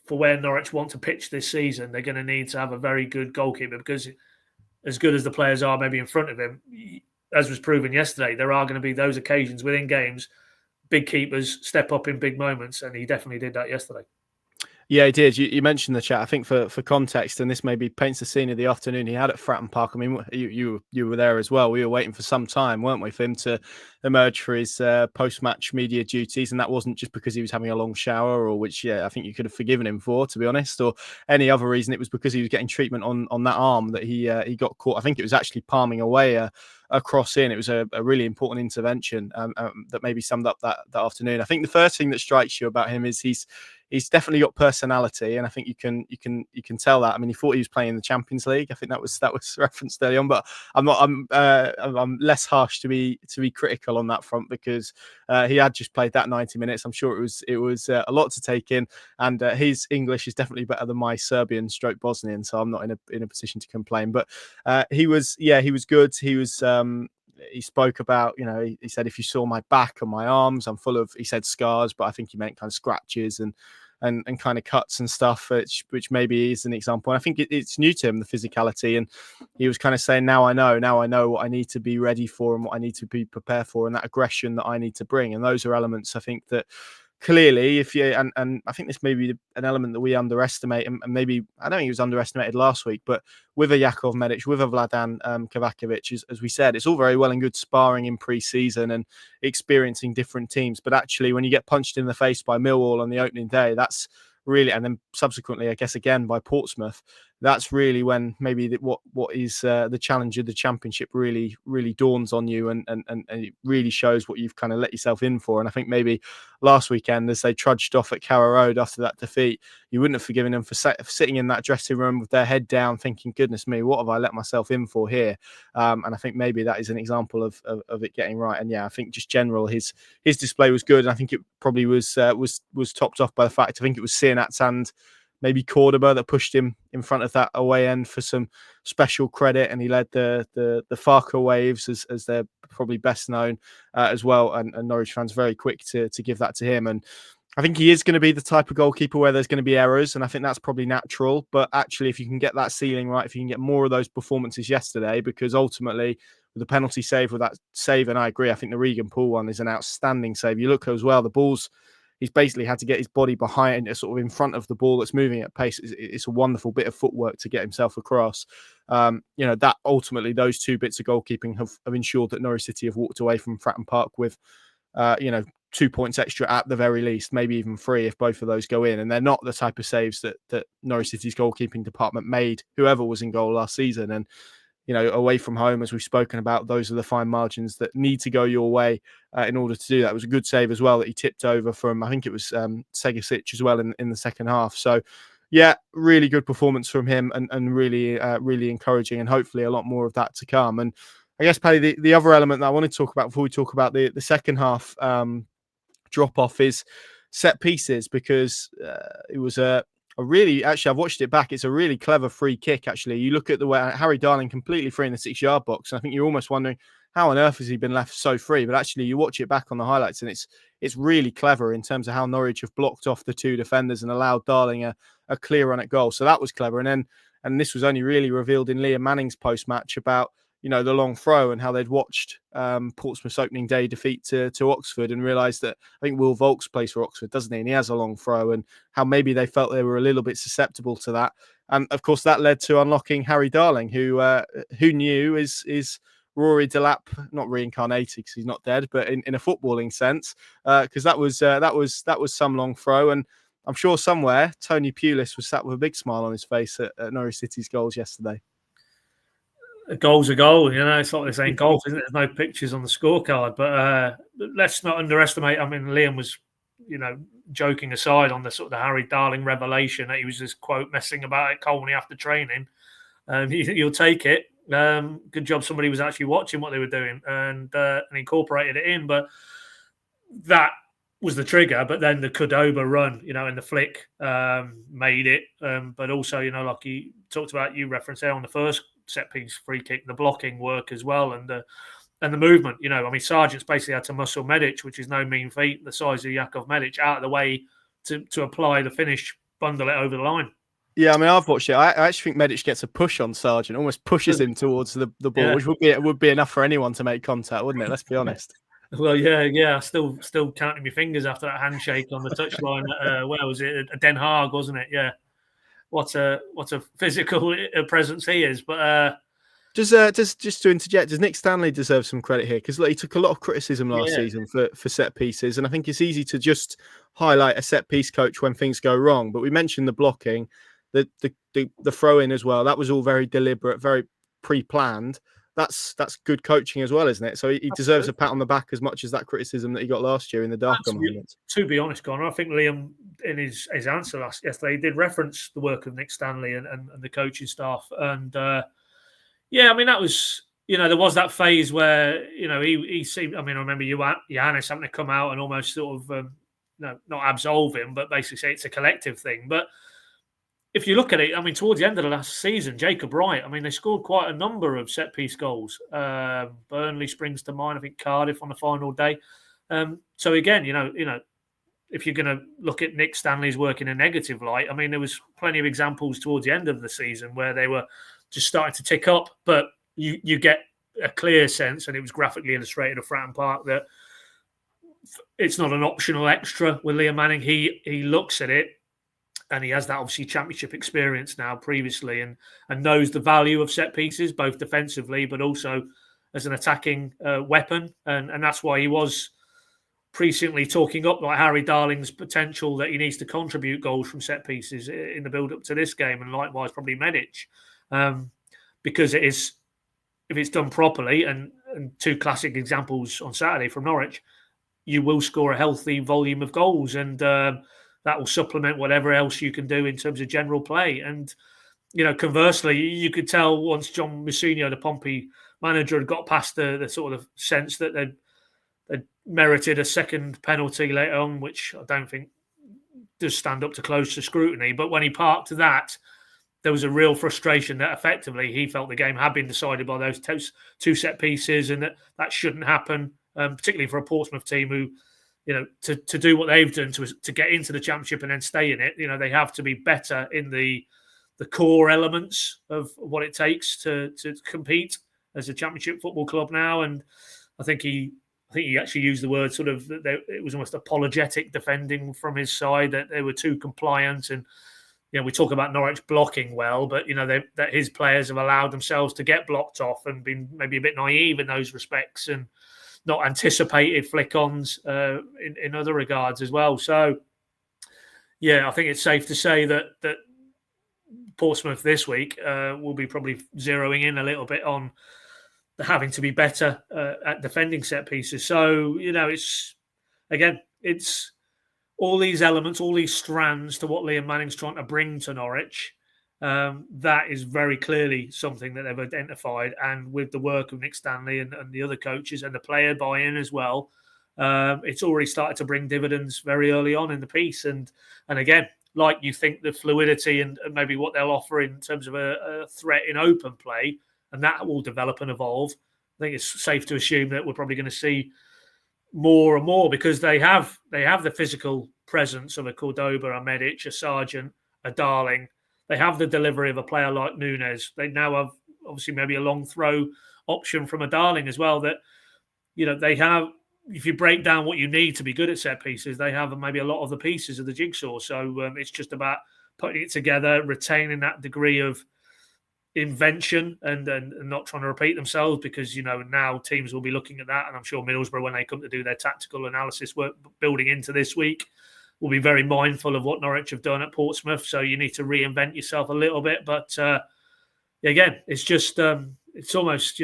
for where Norwich want to pitch this season, they're going to need to have a very good goalkeeper, because as good as the players are maybe in front of him, as was proven yesterday, there are going to be those occasions within games, big keepers step up in big moments, and he definitely did that yesterday. Yeah, he did. You mentioned the chat. I think for context, and this maybe paints the scene of the afternoon he had at Fratton Park. I mean, you were there as well. We were waiting for some time, weren't we, for him to emerge for his post-match media duties, and that wasn't just because he was having a long shower, or which I think you could have forgiven him for, to be honest, or any other reason. It was because he was getting treatment on that arm that he got caught. I think it was actually palming away a cross in. It was a really important intervention that maybe summed up that afternoon. I think the first thing that strikes you about him is he's definitely got personality, and I think you can tell that. I mean, he thought he was playing in the Champions League. I think that was referenced early on, but I'm less harsh to be critical on that front, because he had just played that 90 minutes. I'm sure it was a lot to take in, and his English is definitely better than my Serbian / Bosnian, so I'm not in a position to complain. But he was good. He spoke about, he said, if you saw my back and my arms, I'm full of, he said scars, but I think he meant kind of scratches and kind of cuts and stuff, which maybe is an example. And I think it's new to him, the physicality. And he was kind of saying, now I know what I need to be ready for and what I need to be prepared for, and that aggression that I need to bring. And those are elements, I think, that clearly, and I think this may be an element that we underestimate, and maybe I don't think it was underestimated last week, but with a Jakov Medic, with a Vladan Kovacevic, as we said, it's all very well and good sparring in pre-season and experiencing different teams, but actually when you get punched in the face by Millwall on the opening day, that's really, and then subsequently, I guess, again by Portsmouth, that's really when maybe what is the challenge of the Championship really dawns on you, and it really shows what you've kind of let yourself in for. And I think maybe last weekend, as they trudged off at Carrow Road after that defeat, you wouldn't have forgiven them for sitting in that dressing room with their head down, thinking, "Goodness me, what have I let myself in for here?" And I think maybe that is an example of it getting right. And I think just general his display was good. And I think it probably was topped off by the fact, I think it was Sienat's and maybe Cordoba that pushed him in front of that away end for some special credit, and he led the Farker Waves, as they're probably best known as well, and Norwich fans very quick to give that to him. And I think he is going to be the type of goalkeeper where there's going to be errors, and I think that's probably natural. But actually, if you can get that ceiling right, if you can get more of those performances yesterday, because ultimately with the penalty save, with that save, and I agree, I think the Regan Poole one is an outstanding save. You look as well, the balls, he's basically had to get his body behind, sort of in front of the ball that's moving at pace. It's a wonderful bit of footwork to get himself across. That ultimately, those two bits of goalkeeping have ensured that Norwich City have walked away from Fratton Park with, 2 points extra at the very least, maybe even 3 if both of those go in. And they're not the type of saves that Norwich City's goalkeeping department made, whoever was in goal last season. And, away from home, as we've spoken about, those are the fine margins that need to go your way in order to do that. It was a good save as well that he tipped over from, I think it was Segasic as well in the second half. So, yeah, really good performance from him and really, really encouraging, and hopefully a lot more of that to come. And I guess, Paddy, the other element that I want to talk about before we talk about the second half drop off is set pieces, because it was a really, actually, I've watched it back. It's a really clever free kick. Actually, you look at the way Harry Darling completely free in the 6-yard box, and I think you're almost wondering how on earth has he been left so free. But actually, you watch it back on the highlights, and it's really clever in terms of how Norwich have blocked off the 2 defenders and allowed Darling a clear run at goal. So that was clever. And this was only really revealed in Liam Manning's post match about the long throw and how they'd watched Portsmouth's opening day defeat to Oxford and realised that, I think Will Volks plays for Oxford, doesn't he? And he has a long throw, and how maybe they felt they were a little bit susceptible to that. And of course, that led to unlocking Harry Darling, who knew is Rory Delap, not reincarnated because he's not dead, but in a footballing sense, because that was some long throw. And I'm sure somewhere Tony Pulis was sat with a big smile on his face at Norwich City's goals yesterday. A goal's a goal, it's like they're saying golf, isn't it? There's no pictures on the scorecard, but let's not underestimate. I mean, Liam was, joking aside on the sort of the Harry Darling revelation that he was just, quote, messing about at Colney after training. You'll take it. Good job somebody was actually watching what they were doing and incorporated it in, but that was the trigger. But then the Cordoba run, and the flick made it. But also, like you talked about, you referenced there on the first set piece free kick, the blocking work as well, and the movement. I mean, Sargent's basically had to muscle Medic, which is no mean feat, the size of Jakov Medic, out of the way to apply the finish, bundle it over the line. Yeah, I mean, I've watched it. I actually think Medic gets a push on Sargent, almost pushes him towards the ball, yeah, which would be enough for anyone to make contact, wouldn't it? Let's be honest. Well, yeah. Still counting my fingers after that handshake on the touchline. Where was it? Den Haag, wasn't it? Yeah. What a physical presence he is. But just to interject, does Nick Stanley deserve some credit here? Because he took a lot of criticism last season for set pieces, and I think it's easy to just highlight a set piece coach when things go wrong. But we mentioned the blocking, the throw in as well. That was all very deliberate, very pre-planned. That's good coaching as well, isn't it? So he deserves a pat on the back as much as that criticism that he got last year in the darker moments. To be honest, Connor, I think Liam, in his answer yesterday, did reference the work of Nick Stanley and the coaching staff. And yeah, I mean, that was, there was that phase where, he seemed, I mean, I remember Giannis having to come out and almost sort of, not absolve him, but basically say it's a collective thing. But if you look at it, I mean, towards the end of the last season, Jacob Wright, I mean, they scored quite a number of set-piece goals. Burnley springs to mind, I think Cardiff on the final day. So again, if you're going to look at Nick Stanley's work in a negative light, I mean, there was plenty of examples towards the end of the season where they were just starting to tick up, but you get a clear sense, and it was graphically illustrated at Fratton Park, that it's not an optional extra with Liam Manning. He looks at it, and he has that obviously championship experience now previously, and knows the value of set pieces, both defensively but also as an attacking weapon. And that's why he was presciently talking up like Harry Darling's potential that he needs to contribute goals from set pieces in the build up to this game, and likewise probably Medic, because it is, if it's done properly, and two classic examples on Saturday from Norwich, you will score a healthy volume of goals, and that will supplement whatever else you can do in terms of general play. And, conversely, you could tell once John Mousinho, the Pompey manager, had got past the sort of sense that they'd merited a second penalty later on, which I don't think does stand up to close to scrutiny. But when he parked that, there was a real frustration that effectively he felt the game had been decided by those two set pieces, and that shouldn't happen, particularly for a Portsmouth team who, to do what they've done to get into the championship and then stay in it, they have to be better in the core elements of what it takes to compete as a championship football club now. And I think he actually used the word sort of that it was almost apologetic defending from his side, that they were too compliant. And we talk about Norwich blocking well, but that his players have allowed themselves to get blocked off and been maybe a bit naive in those respects. And not anticipated flick-ons in other regards as well. So, yeah, I think it's safe to say that Portsmouth this week will be probably zeroing in a little bit on having to be better at defending set pieces. So, it's all these elements, all these strands to what Liam Manning's trying to bring to Norwich. That is very clearly something that they've identified. And with the work of Nick Stanley and the other coaches and the player buy-in as well, it's already started to bring dividends very early on in the piece. And again, like you think the fluidity and maybe what they'll offer in terms of a threat in open play, and that will develop and evolve. I think it's safe to assume that we're probably going to see more and more, because they have the physical presence of a Cordoba, a Medic, a Sargent, a Darling. They have the delivery of a player like Nunes. They now have obviously maybe a long throw option from a Darling as well. That they have. If you break down what you need to be good at set pieces, they have maybe a lot of the pieces of the jigsaw. So it's just about putting it together, retaining that degree of invention and not trying to repeat themselves, because now teams will be looking at that, and I'm sure Middlesbrough, when they come to do their tactical analysis work building into this week, will be very mindful of what Norwich have done at Portsmouth. So you need to reinvent yourself a little bit, but again, it's just it's almost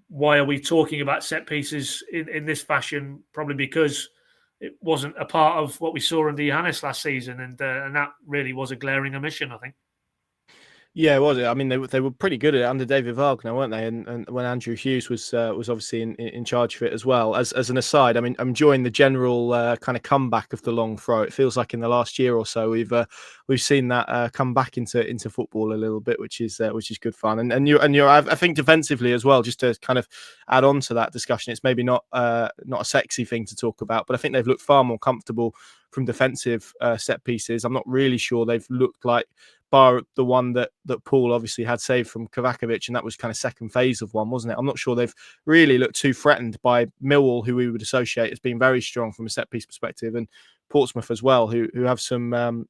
why are we talking about set pieces in this fashion? Probably because it wasn't a part of what we saw under Johannes last season, and that really was a glaring omission, I think. Yeah, it was. I mean, they were pretty good at it under David Wagner, weren't they? And when Andrew Hughes was obviously in charge of it as well. As an aside, I mean, I'm enjoying the general kind of comeback of the long throw. It feels like in the last year or so we've seen that come back into football a little bit, which is good fun. And you're I think defensively as well. Just to kind of add on to that discussion, it's maybe not a sexy thing to talk about, but I think they've looked far more comfortable from defensive set pieces. I'm not really sure they've looked like, bar the one that Paul obviously had saved from Kovacevic, and that was kind of second phase of one, wasn't it? I'm not sure they've really looked too threatened by Millwall, who we would associate as being very strong from a set piece perspective, and Portsmouth as well, who have some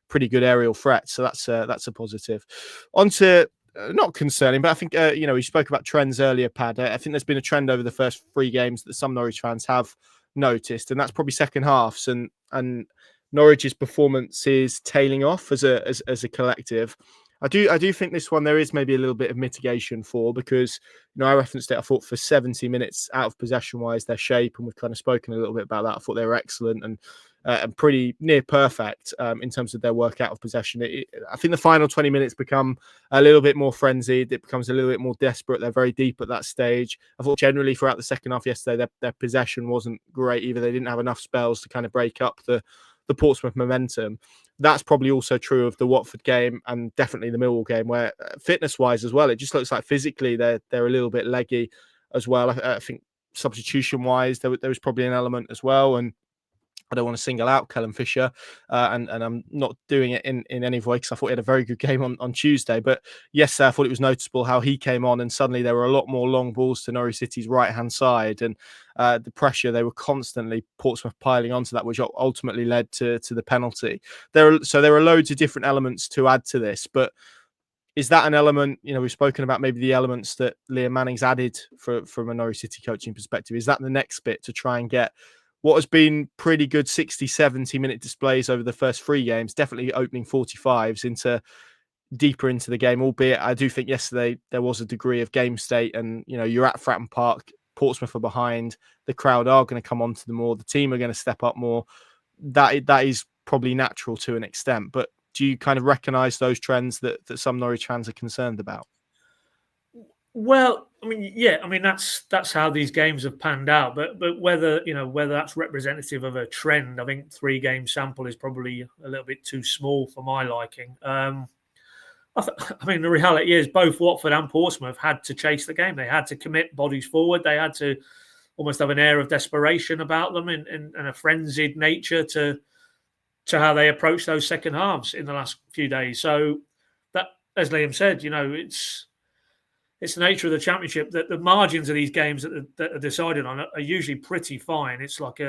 pretty good aerial threats. So that's a positive. On to not concerning, but I think we spoke about trends earlier, Pad. I think there's been a trend over the first 3 games that some Norwich fans have noticed, and that's probably second halves and Norwich's performance is tailing off as a collective. I do think this one there is maybe a little bit of mitigation for, because I referenced it. I thought for 70 minutes out of possession wise, their shape, and we've kind of spoken a little bit about that. I thought they were excellent and pretty near perfect in terms of their work out of possession. I think the final 20 minutes become a little bit more frenzied. It becomes a little bit more desperate. They're very deep at that stage. I thought generally throughout the second half yesterday, their possession wasn't great either. They didn't have enough spells to kind of break up the Portsmouth momentum. That's probably also true of the Watford game and definitely the Millwall game, where fitness-wise as well, it just looks like physically they're a little bit leggy as well. I think substitution-wise, there was probably an element as well, and I don't want to single out Callum Fisher, and I'm not doing it in any way, because I thought he had a very good game on Tuesday. But yes, I thought it was noticeable how he came on, and suddenly there were a lot more long balls to Norwich City's right-hand side, and the pressure, they were constantly Portsmouth piling onto that, which ultimately led to the penalty. There are loads of different elements to add to this, but is that an element, we've spoken about maybe the elements that Liam Manning's added from a Norwich City coaching perspective. Is that the next bit to try and get what has been pretty good 60, 70-minute displays over the first 3 games, definitely opening 45s, deeper into the game, albeit I do think yesterday there was a degree of game state, and, you're at Fratton Park, Portsmouth are behind, the crowd are going to come onto them more, the team are going to step up more. That is probably natural to an extent, but do you kind of recognise those trends that some Norwich fans are concerned about? Well, I mean, yeah, I mean that's how these games have panned out. But whether that's representative of a trend, I think 3-game sample is probably a little bit too small for my liking. I mean, the reality is both Watford and Portsmouth had to chase the game. They had to commit bodies forward. They had to almost have an air of desperation about them and a frenzied nature to how they approached those second halves in the last few days. So that, as Liam said, it's the nature of the Championship that the margins of these games that are decided on are usually pretty fine. It's like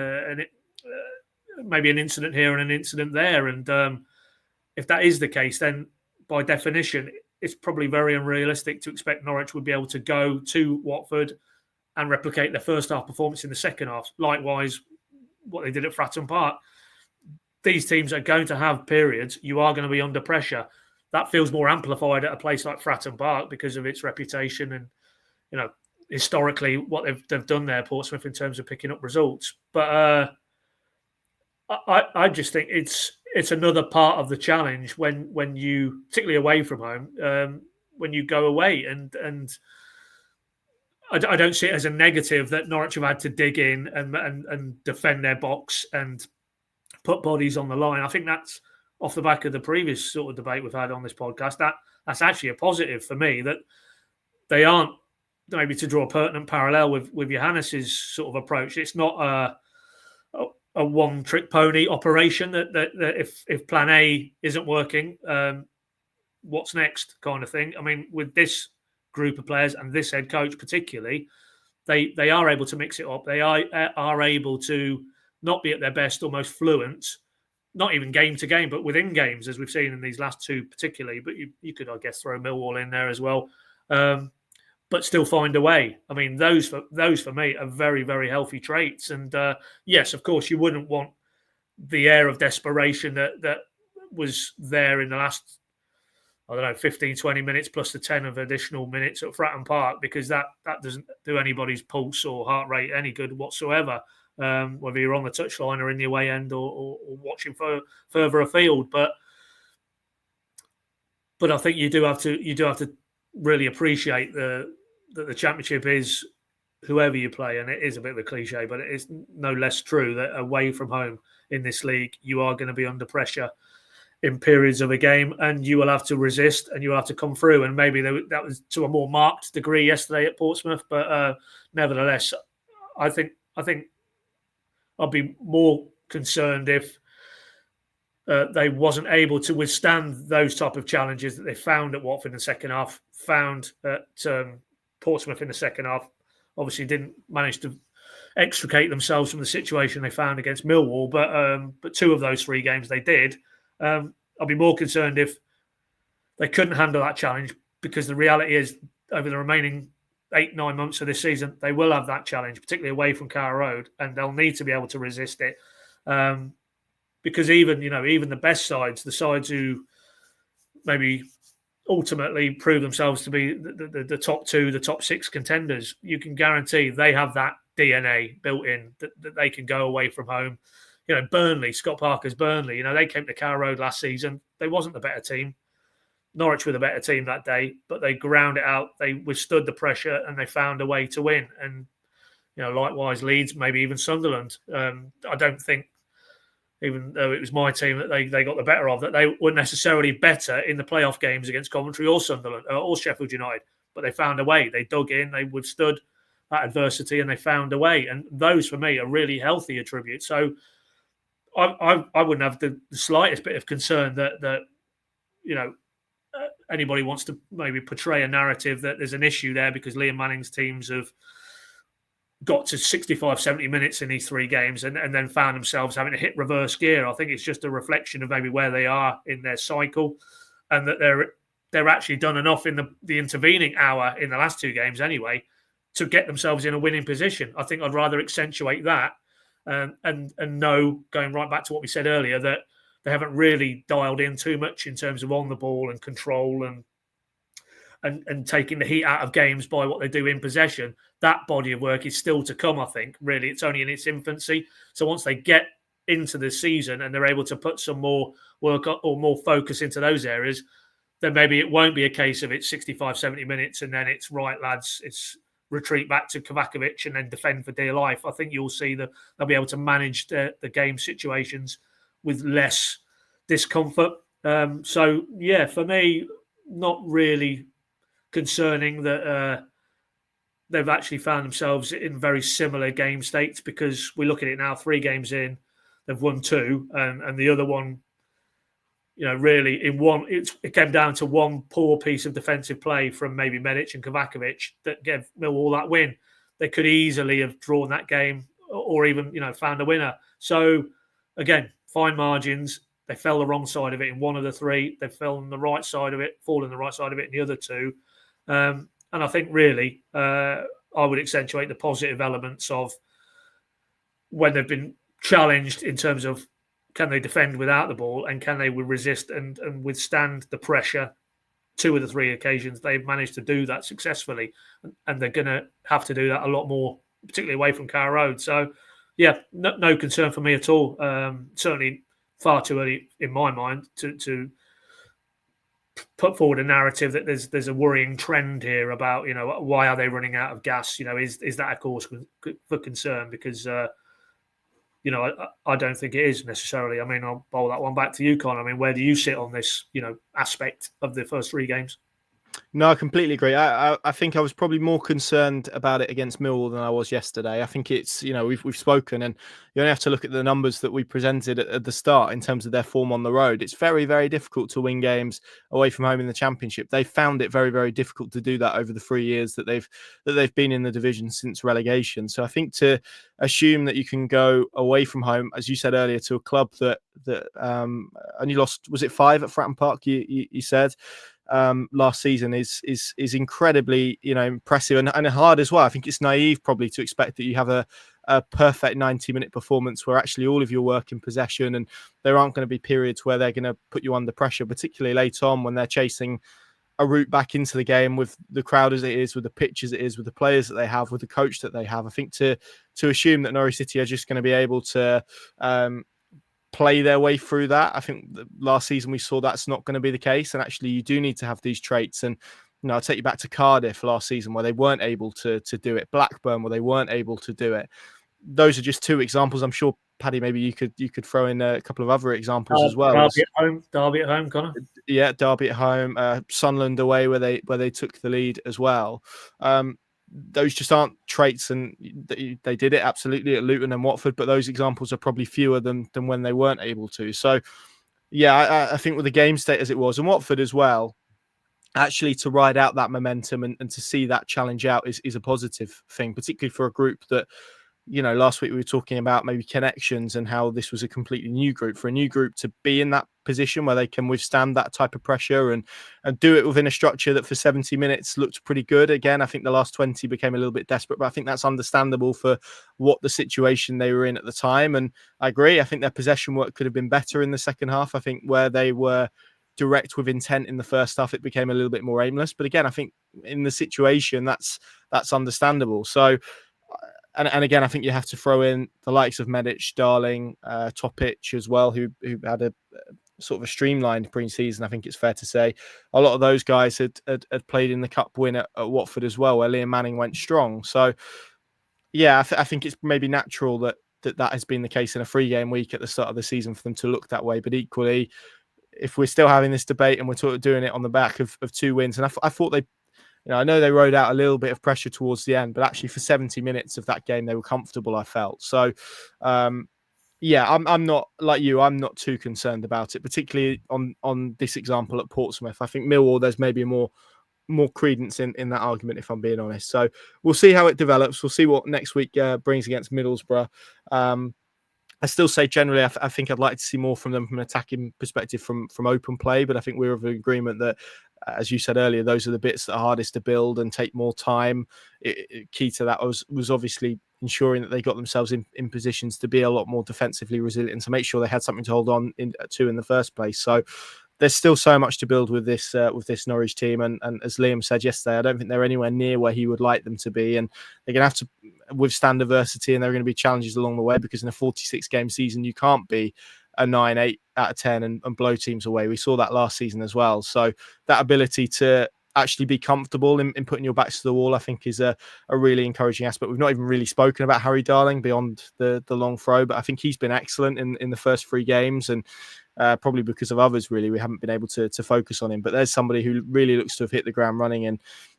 maybe an incident here and an incident there. And if that is the case, then by definition, it's probably very unrealistic to expect Norwich would be able to go to Watford and replicate their first half performance in the second half. Likewise, what they did at Fratton Park. These teams are going to have periods you are going to be under pressure. That feels more amplified at a place like Fratton Park because of its reputation and, historically what they've done there, Portsmouth, in terms of picking up results. But I just think it's another part of the challenge when you, particularly away from home, when you go away, and I don't see it as a negative that Norwich have had to dig in and defend their box and put bodies on the line. I think that's off the back of the previous sort of debate we've had on this podcast. That's actually a positive for me, that they aren't, maybe to draw a pertinent parallel with Johannes's sort of approach. It's not a one-trick pony operation that if plan A isn't working, what's next kind of thing. I mean, with this group of players and this head coach particularly, they are able to mix it up. They are able to not be at their best, almost fluent, not even game to game, but within games, as we've seen in these last two particularly. But you could, I guess, throw Millwall in there as well, but still find a way. I mean, those for me are very, very healthy traits. And yes, of course, you wouldn't want the air of desperation that was there in the last, 15, 20 minutes plus the 10 of additional minutes at Fratton Park, because that doesn't do anybody's pulse or heart rate any good whatsoever, whether you're on the touchline or in the away end or watching further afield. But I think you do have to really appreciate that the Championship is whoever you play, and it is a bit of a cliche, but it is no less true that away from home in this league, you are going to be under pressure in periods of a game, and you will have to resist and you will have to come through. And maybe that was to a more marked degree yesterday at Portsmouth, but nevertheless, I think I'd be more concerned if they wasn't able to withstand those type of challenges that they found at Watford in the second half, found at Portsmouth in the second half. Obviously didn't manage to extricate themselves from the situation they found against Millwall, but two of those three games they did. I'll be more concerned if they couldn't handle that challenge, because the reality is over the remaining 8-9 months of this season, they will have that challenge, particularly away from Carrow Road, and they'll need to be able to resist it. Because even the best sides, the sides who maybe ultimately prove themselves to be the top two, the top six contenders, you can guarantee they have that DNA built in that they can go away from home. Burnley, Scott Parker's Burnley, they came to Carrow Road last season. They wasn't the better team. Norwich were the better team that day, but they ground it out. They withstood the pressure and they found a way to win. And, likewise, Leeds, maybe even Sunderland. I don't think, even though it was my team that they got the better of, that they were necessarily better in the playoff games against Coventry or Sunderland or Sheffield United. But they found a way. They dug in, they withstood that adversity, and they found a way. And those, for me, are really healthy attributes. So I wouldn't have the slightest bit of concern that anybody wants to maybe portray a narrative that there's an issue there because Liam Manning's teams have got to 65, 70 minutes in these three games and then found themselves having to hit reverse gear. I think it's just a reflection of maybe where they are in their cycle, and that they're actually done enough in the intervening hour in the last two games anyway to get themselves in a winning position. I think I'd rather accentuate that and know, going right back to what we said earlier, that they haven't really dialed in too much in terms of on the ball and control and taking the heat out of games by what they do in possession. That body of work is still to come, I think. Really, it's only in its infancy. So once they get into the season and they're able to put some more work or more focus into those areas, then maybe it won't be a case of it's 65, 70 minutes and then it's right, lads, it's retreat back to Kovacevic and then defend for dear life. I think you'll see that they'll be able to manage the game situations with less discomfort. So, yeah, for me, not really concerning that they've actually found themselves in very similar game states, because we look at it now, 3 games in, they've won 2, and the other one, really in one, it came down to one poor piece of defensive play from maybe Medic and Kovacevic that gave Millwall that win. They could easily have drawn that game or even, found a winner. So, again, fine margins. They fell the wrong side of it in one of the 3. They fell on the right side of it, fall on the right side of it in the other 2. And I think really I would accentuate the positive elements of when they've been challenged in terms of can they defend without the ball and can they resist and withstand the pressure. 2 of the 3 occasions they've managed to do that successfully, and they're going to have to do that a lot more, particularly away from Carrow Road. So, yeah, no concern for me at all. Certainly far too early in my mind to put forward a narrative that there's a worrying trend here about, why are they running out of gas? Is that a cause for concern? Because I don't think it is necessarily. I mean, I'll bowl that one back to you, Con. I mean, where do you sit on this, aspect of the first 3 games? No, I completely agree. I think I was probably more concerned about it against Millwall than I was yesterday. I think it's, we've spoken, and you only have to look at the numbers that we presented at the start in terms of their form on the road. It's very, very difficult to win games away from home in the Championship. They found it very, very difficult to do that over the 3 years that they've been in the division since relegation. So I think to assume that you can go away from home, as you said earlier, to a club that only lost, was it 5 at Fratton Park? You said. Last season is incredibly impressive and hard as well. I think it's naive probably to expect that you have a perfect 90-minute performance where actually all of your work in possession, and there aren't going to be periods where they're going to put you under pressure, particularly late on when they're chasing a route back into the game with the crowd as it is, with the pitch as it is, with the players that they have, with the coach that they have. I think to assume that Norwich City are just going to be able to play their way through that. I think last season we saw that's not going to be the case, and actually you do need to have these traits. And I'll take you back to Cardiff last season where they weren't able to do it. Blackburn where they weren't able to do it. Those are just 2 examples. I'm sure, Paddy, maybe you could throw in a couple of other examples as well. Derby at home, Connor. Yeah, Derby at home. Sunderland away where they took the lead as well. Those just aren't traits, and they did it absolutely at Luton and Watford, but those examples are probably fewer than when they weren't able to. So, yeah, I think with the game state as it was, and Watford as well, actually to ride out that momentum and to see that challenge out is a positive thing, particularly for a group that, last week we were talking about maybe connections and how this was a completely new group. For a new group to be in that position where they can withstand that type of pressure and do it within a structure that for 70 minutes looked pretty good. Again, I think the last 20 became a little bit desperate, but I think that's understandable for what the situation they were in at the time. And I agree. I think their possession work could have been better in the second half. I think where they were direct with intent in the first half, it became a little bit more aimless. But again, I think in the situation, that's understandable. So, and again, I think you have to throw in the likes of Medic, Darling, Topic as well, who had a sort of a streamlined pre-season. I think it's fair to say a lot of those guys had played in the cup win at Watford as well, where Liam Manning went strong. So, yeah, I think it's maybe natural that has been the case in a 3-game week at the start of the season for them to look that way. But equally, if we're still having this debate and we're doing it on the back of 2 wins, and I thought they, I know they rode out a little bit of pressure towards the end, but actually for 70 minutes of that game, they were comfortable, I felt. So, yeah, I'm not like you. I'm not too concerned about it, particularly on this example at Portsmouth. I think Millwall, there's maybe more credence in that argument, if I'm being honest. So we'll see how it develops. We'll see what next week brings against Middlesbrough. I still say generally, I think I'd like to see more from them from an attacking perspective, from open play. But I think we're of agreement that, as you said earlier, those are the bits that are hardest to build and take more time. Key to that was obviously ensuring that they got themselves in positions to be a lot more defensively resilient, to make sure they had something to hold on to in the first place. So there's still so much to build with this Norwich team, and as Liam said yesterday, I don't think they're anywhere near where he would like them to be, and they're going to have to withstand adversity, and there are going to be challenges along the way, because in a 46-game season you can't be a 9, 8 out of 10 and blow teams away. We saw that last season as well. So that ability to actually be comfortable in putting your backs to the wall, I think is a really encouraging aspect. We've not even really spoken about Harry Darling beyond the long throw, but I think he's been excellent in the first 3 games, and probably because of others, really, we haven't been able to focus on him. But there's somebody who really looks to have hit the ground running,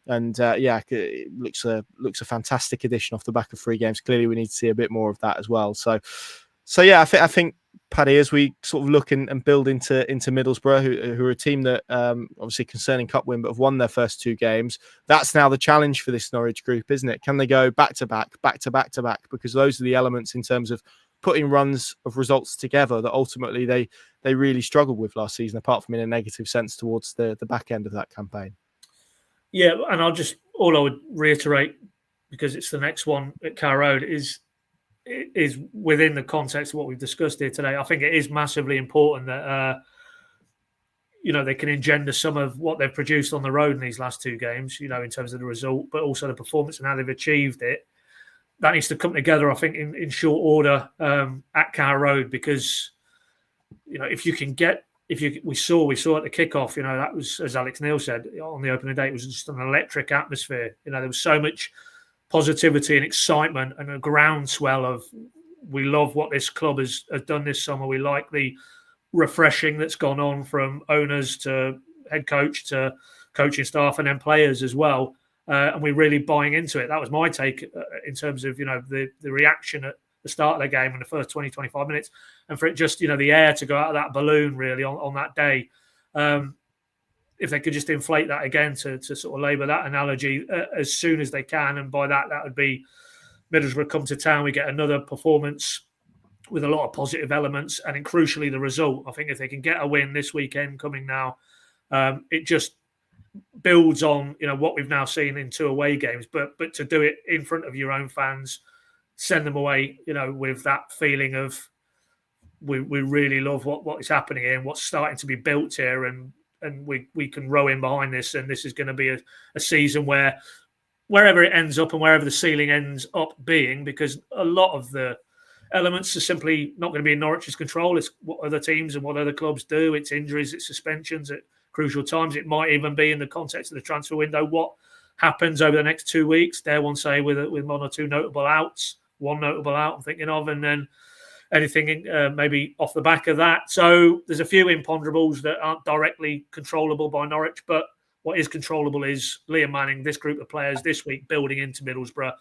and yeah, it looks a fantastic addition off the back of 3 games. Clearly, we need to see a bit more of that as well. So yeah, I think Paddy, as we sort of look and build into Middlesbrough, who are a team that obviously concerning cup win, but have won their first 2 games. That's now the challenge for this Norwich group, isn't it? Can they go back to back? Because those are the elements in terms of putting runs of results together that ultimately they really struggled with last season, apart from in a negative sense towards the back end of that campaign. Yeah, and all I would reiterate because it's the next one at Carrow Road, is within the context of what we've discussed here today. I think it is massively important that they can engender some of what they've produced on the road in these last two games, in terms of the result, but also the performance and how they've achieved it. That needs to come together, I think, in short order at Carrow Road, because if you can get, we saw at the kickoff, that was, as Alex Neil said on the opening day, it was just an electric atmosphere. There was so much positivity and excitement and a groundswell of, we love what this club has done this summer. We like the refreshing that's gone on from owners to head coach to coaching staff and then players as well. And we're really buying into it. That was my take in terms of, the reaction at the start of the game in the first 20, 25 minutes. And for it just, the air to go out of that balloon really on that day. If they could just inflate that again to sort of labour that analogy as soon as they can. And by that would be Middlesbrough come to town. We get another performance with a lot of positive elements, and then crucially the result. I think if they can get a win this weekend coming now, it just builds on what we've now seen in two away games, but to do it in front of your own fans, send them away with that feeling of we really love what is happening here and what's starting to be built here, and we can row in behind this, and this is going to be a season where wherever it ends up and wherever the ceiling ends up being, because a lot of the elements are simply not going to be in Norwich's control. It's what other teams and what other clubs do. It's injuries, it's suspensions at crucial times. It might even be in the context of the transfer window what happens over the next 2 weeks. Dare one say with one or two notable outs, one notable out I'm thinking of, and then anything maybe off the back of that. So there's a few imponderables that aren't directly controllable by Norwich, but what is controllable is Liam Manning, this group of players this week building into Middlesbrough,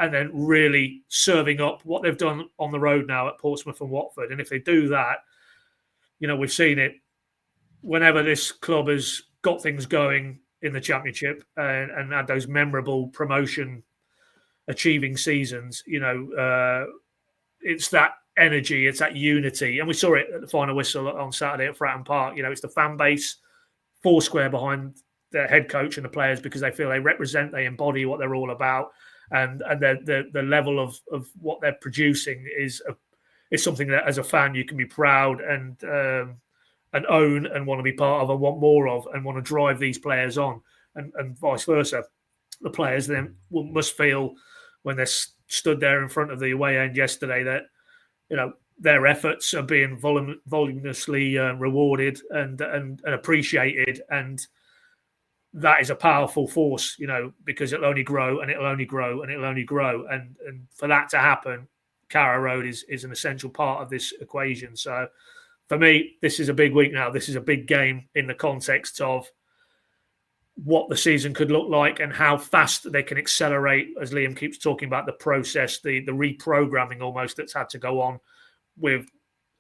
and then really serving up what they've done on the road now at Portsmouth and Watford. And if they do that, we've seen it whenever this club has got things going in the Championship and had those memorable promotion achieving seasons, it's that energy, it's that unity. And we saw it at the final whistle on Saturday at Fratton Park. It's the fan base foursquare behind their head coach and the players because they feel they represent, they embody what they're all about. And the level of what they're producing is something that as a fan you can be proud and own and want to be part of and want more of and want to drive these players on, and vice versa. The players then must feel when they're stood there in front of the away end yesterday that their efforts are being voluminously rewarded and appreciated, and that is a powerful force, because it'll only grow and it'll only grow and it'll only grow. And for that to happen, Carrow Road is an essential part of this equation. So for me, this is a big week now. This is a big game in the context of what the season could look like and how fast they can accelerate, as Liam keeps talking about, the process, the reprogramming almost that's had to go on with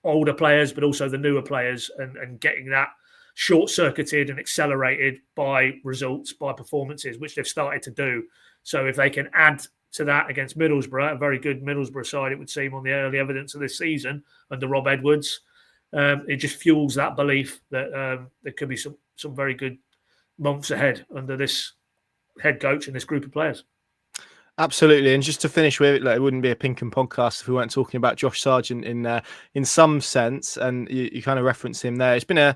older players, but also the newer players, and getting that short-circuited and accelerated by results, by performances, which they've started to do. So if they can add to that against Middlesbrough, a very good Middlesbrough side, it would seem, on the early evidence of this season under Rob Edwards, it just fuels that belief that there could be some very good months ahead under this head coach and this group of players. Absolutely, and just to finish with it, it wouldn't be a PinkUn podcast if we weren't talking about Josh Sargent in some sense, and you kind of reference him there. It's been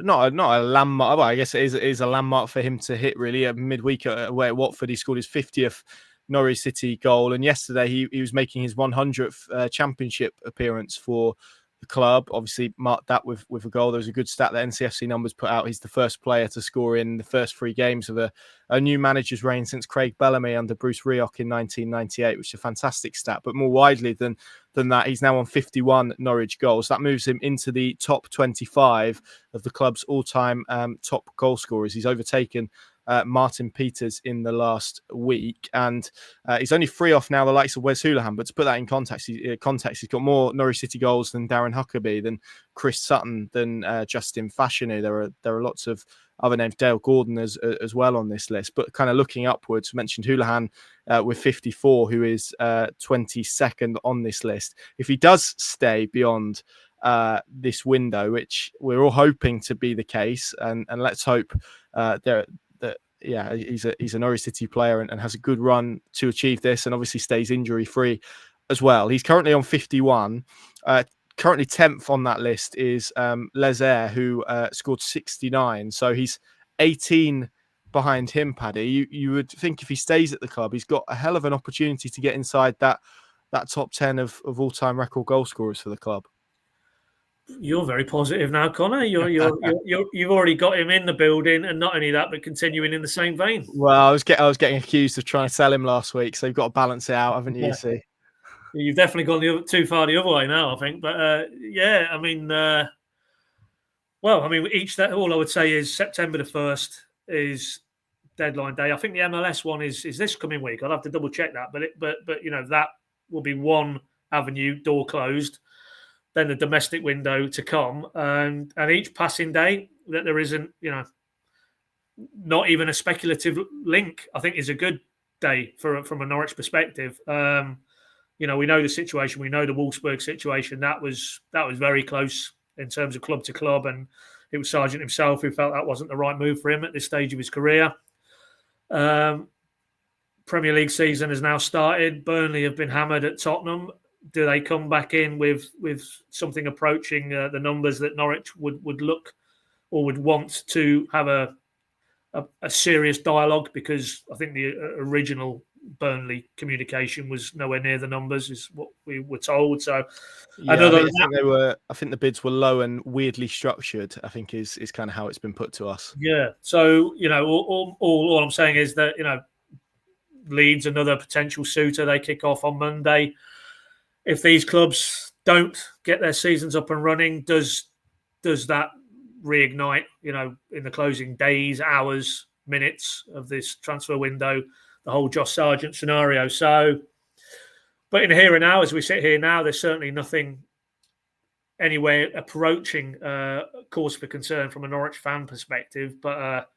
not a landmark. Well, I guess it is a landmark for him to hit really at midweek away at Watford. He scored his 50th Norwich City goal, and yesterday he was making his 100th Championship appearance for the club. Obviously marked that with a goal. There was a good stat that NCFC numbers put out. He's the first player to score in the first 3 games of a new manager's reign since Craig Bellamy under Bruce Rioch in 1998, which is a fantastic stat. But more widely than that, he's now on 51 Norwich goals. That moves him into the top 25 of the club's all-time top goal scorers. He's overtaken Martin Peters in the last week, and he's only 3 off now the likes of Wes Hoolahan. But to put that in context, he's got more Norwich City goals than Darren Huckabee, than Chris Sutton, than Justin Fashanu. There are lots of other names, Dale Gordon as well on this list. But kind of looking upwards, mentioned Hoolahan with 54, who is 22nd on this list. If he does stay beyond this window, which we're all hoping to be the case, and let's hope that he's a Norwich City player and has a good run to achieve this, and obviously stays injury free as well. He's currently on 51. Currently 10th on that list is Lezer, who scored 69. So he's 18 behind him, Paddy. You would think if he stays at the club, he's got a hell of an opportunity to get inside that top 10 of all-time record goal scorers for the club. You're very positive now, Connor. You've already got him in the building, and not only that, but continuing in the same vein. Well, I was getting accused of trying to sell him last week, so you've got to balance it out, haven't you? Yeah. See, you've definitely gone too far the other way now, I think. But all I would say is September the 1st is deadline day. I think the MLS one is this coming week. I'll have to double check that, but that will be one avenue, door closed. Then the domestic window to come, and each passing day that there isn't, not even a speculative link, I think is a good day from a Norwich perspective. We know the situation. We know the Wolfsburg situation. That was very close in terms of club to club, and it was Sargent himself who felt that wasn't the right move for him at this stage of his career. Premier League season has now started. Burnley have been hammered at Tottenham. Do they come back in with something approaching the numbers that Norwich would look or would want to have a serious dialogue? Because I think the original Burnley communication was nowhere near the numbers, is what we were told. So, I think the bids were low and weirdly structured, I think is kind of how it's been put to us. Yeah. So, all I'm saying is that, Leeds, another potential suitor, they kick off on Monday. If these clubs don't get their seasons up and running, does that reignite, in the closing days, hours, minutes of this transfer window, the whole Josh Sargent scenario? So, but in here and now, as we sit here now, there's certainly nothing anywhere approaching cause for concern from a Norwich fan perspective. But,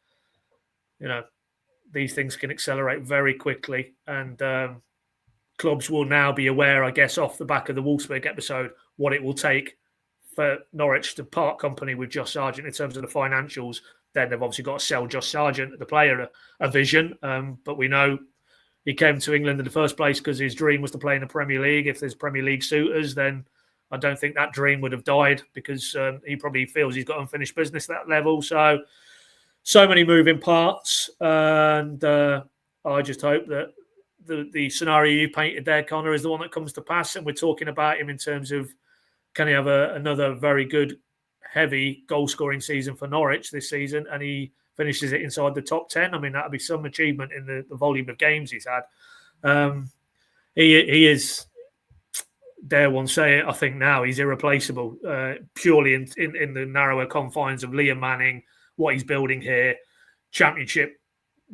these things can accelerate very quickly, and clubs will now be aware, I guess, off the back of the Wolfsburg episode, what it will take for Norwich to part company with Josh Sargent in terms of the financials. Then they've obviously got to sell Josh Sargent, the player, a vision. But we know he came to England in the first place because his dream was to play in the Premier League. If there's Premier League suitors, then I don't think that dream would have died, because he probably feels he's got unfinished business at that level. So many moving parts. And I just hope that the scenario you painted there, Connor, is the one that comes to pass. And we're talking about him in terms of, can he have another very good, heavy goal-scoring season for Norwich this season, and he finishes it inside the top 10? I mean, that would be some achievement in the volume of games he's had. He is, dare one say it, I think now he's irreplaceable, purely in the narrower confines of Liam Manning, what he's building here. Championship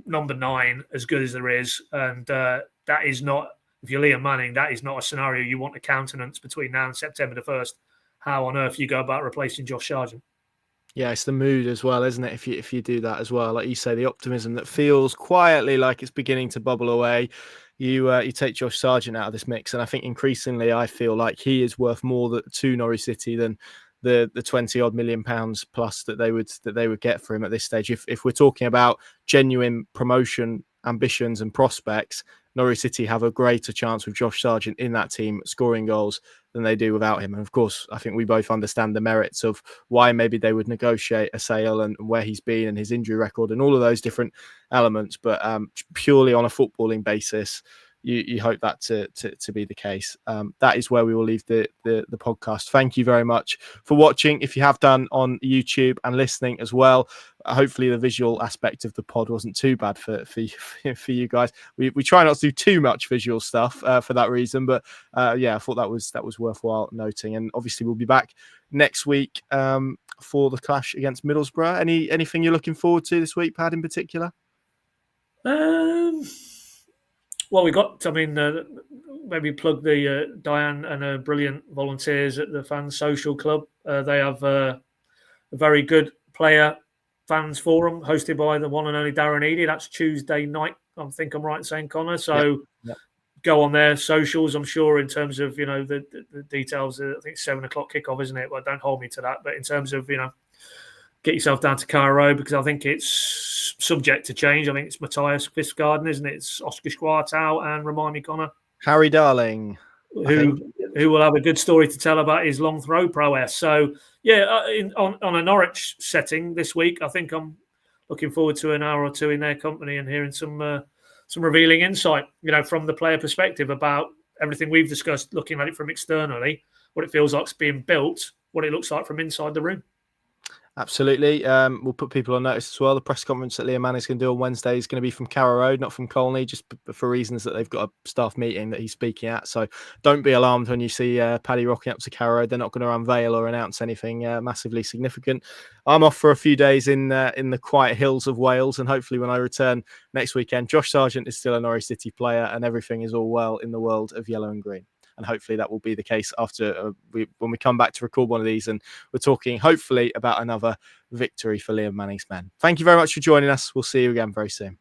number 9, as good as there is. And that is not, if you're Liam Manning, that is not a scenario you want to countenance between now and September the 1st. How on earth you go about replacing Josh Sargent? Yeah, it's the mood as well, isn't it? If you do that as well, like you say, the optimism that feels quietly like it's beginning to bubble away. You take Josh Sargent out of this mix, and I think increasingly I feel like he is worth more to Norwich City than the 20 odd million pounds plus that they would get for him at this stage. If we're talking about genuine promotion ambitions and prospects, Norwich City have a greater chance with Josh Sargent in that team scoring goals than they do without him. And of course, I think we both understand the merits of why maybe they would negotiate a sale and where he's been and his injury record and all of those different elements. But purely on a footballing basis, you hope that to be the case. That is where we will leave the podcast. Thank you very much for watching. If you have done on YouTube and listening as well, hopefully the visual aspect of the pod wasn't too bad for you guys. We try not to do too much visual stuff for that reason, but I thought that was worthwhile noting. And obviously we'll be back next week for the clash against Middlesbrough. Anything you're looking forward to this week, Pad, in particular? Well, we got, maybe plug the Diane and her brilliant volunteers at the Fans Social Club. They have a very good player fans forum hosted by the one and only Darren Eady. That's Tuesday night, I think I'm right in saying, Connor. So yep. Go on their socials, I'm sure, in terms of, the details. I think 7 o'clock kickoff, isn't it? Well, don't hold me to that. But in terms of, get yourself down to Cairo, because I think it's it's subject to change. I think it's Matthias Kvistgarden, isn't it? It's Oscar Schwartau and remind me, Connor. Harry Darling, who will have a good story to tell about his long throw prowess. So, yeah, on a Norwich setting this week, I think I'm looking forward to an hour or two in their company and hearing some revealing insight, from the player perspective about everything we've discussed, looking at it from externally, what it feels like it's being built, what it looks like from inside the room. Absolutely. We'll put people on notice as well. The press conference that Liam Manning's going to do on Wednesday is going to be from Carrow Road, not from Colney, just for reasons that they've got a staff meeting that he's speaking at. So don't be alarmed when you see Paddy rocking up to Carrow Road. They're not going to unveil or announce anything massively significant. I'm off for a few days in the quiet hills of Wales, and hopefully when I return next weekend, Josh Sargent is still a Norwich City player and everything is all well in the world of yellow and green. And hopefully that will be the case after when we come back to record one of these, and we're talking hopefully about another victory for Liam Manning's men. Thank you very much for joining us. We'll see you again very soon.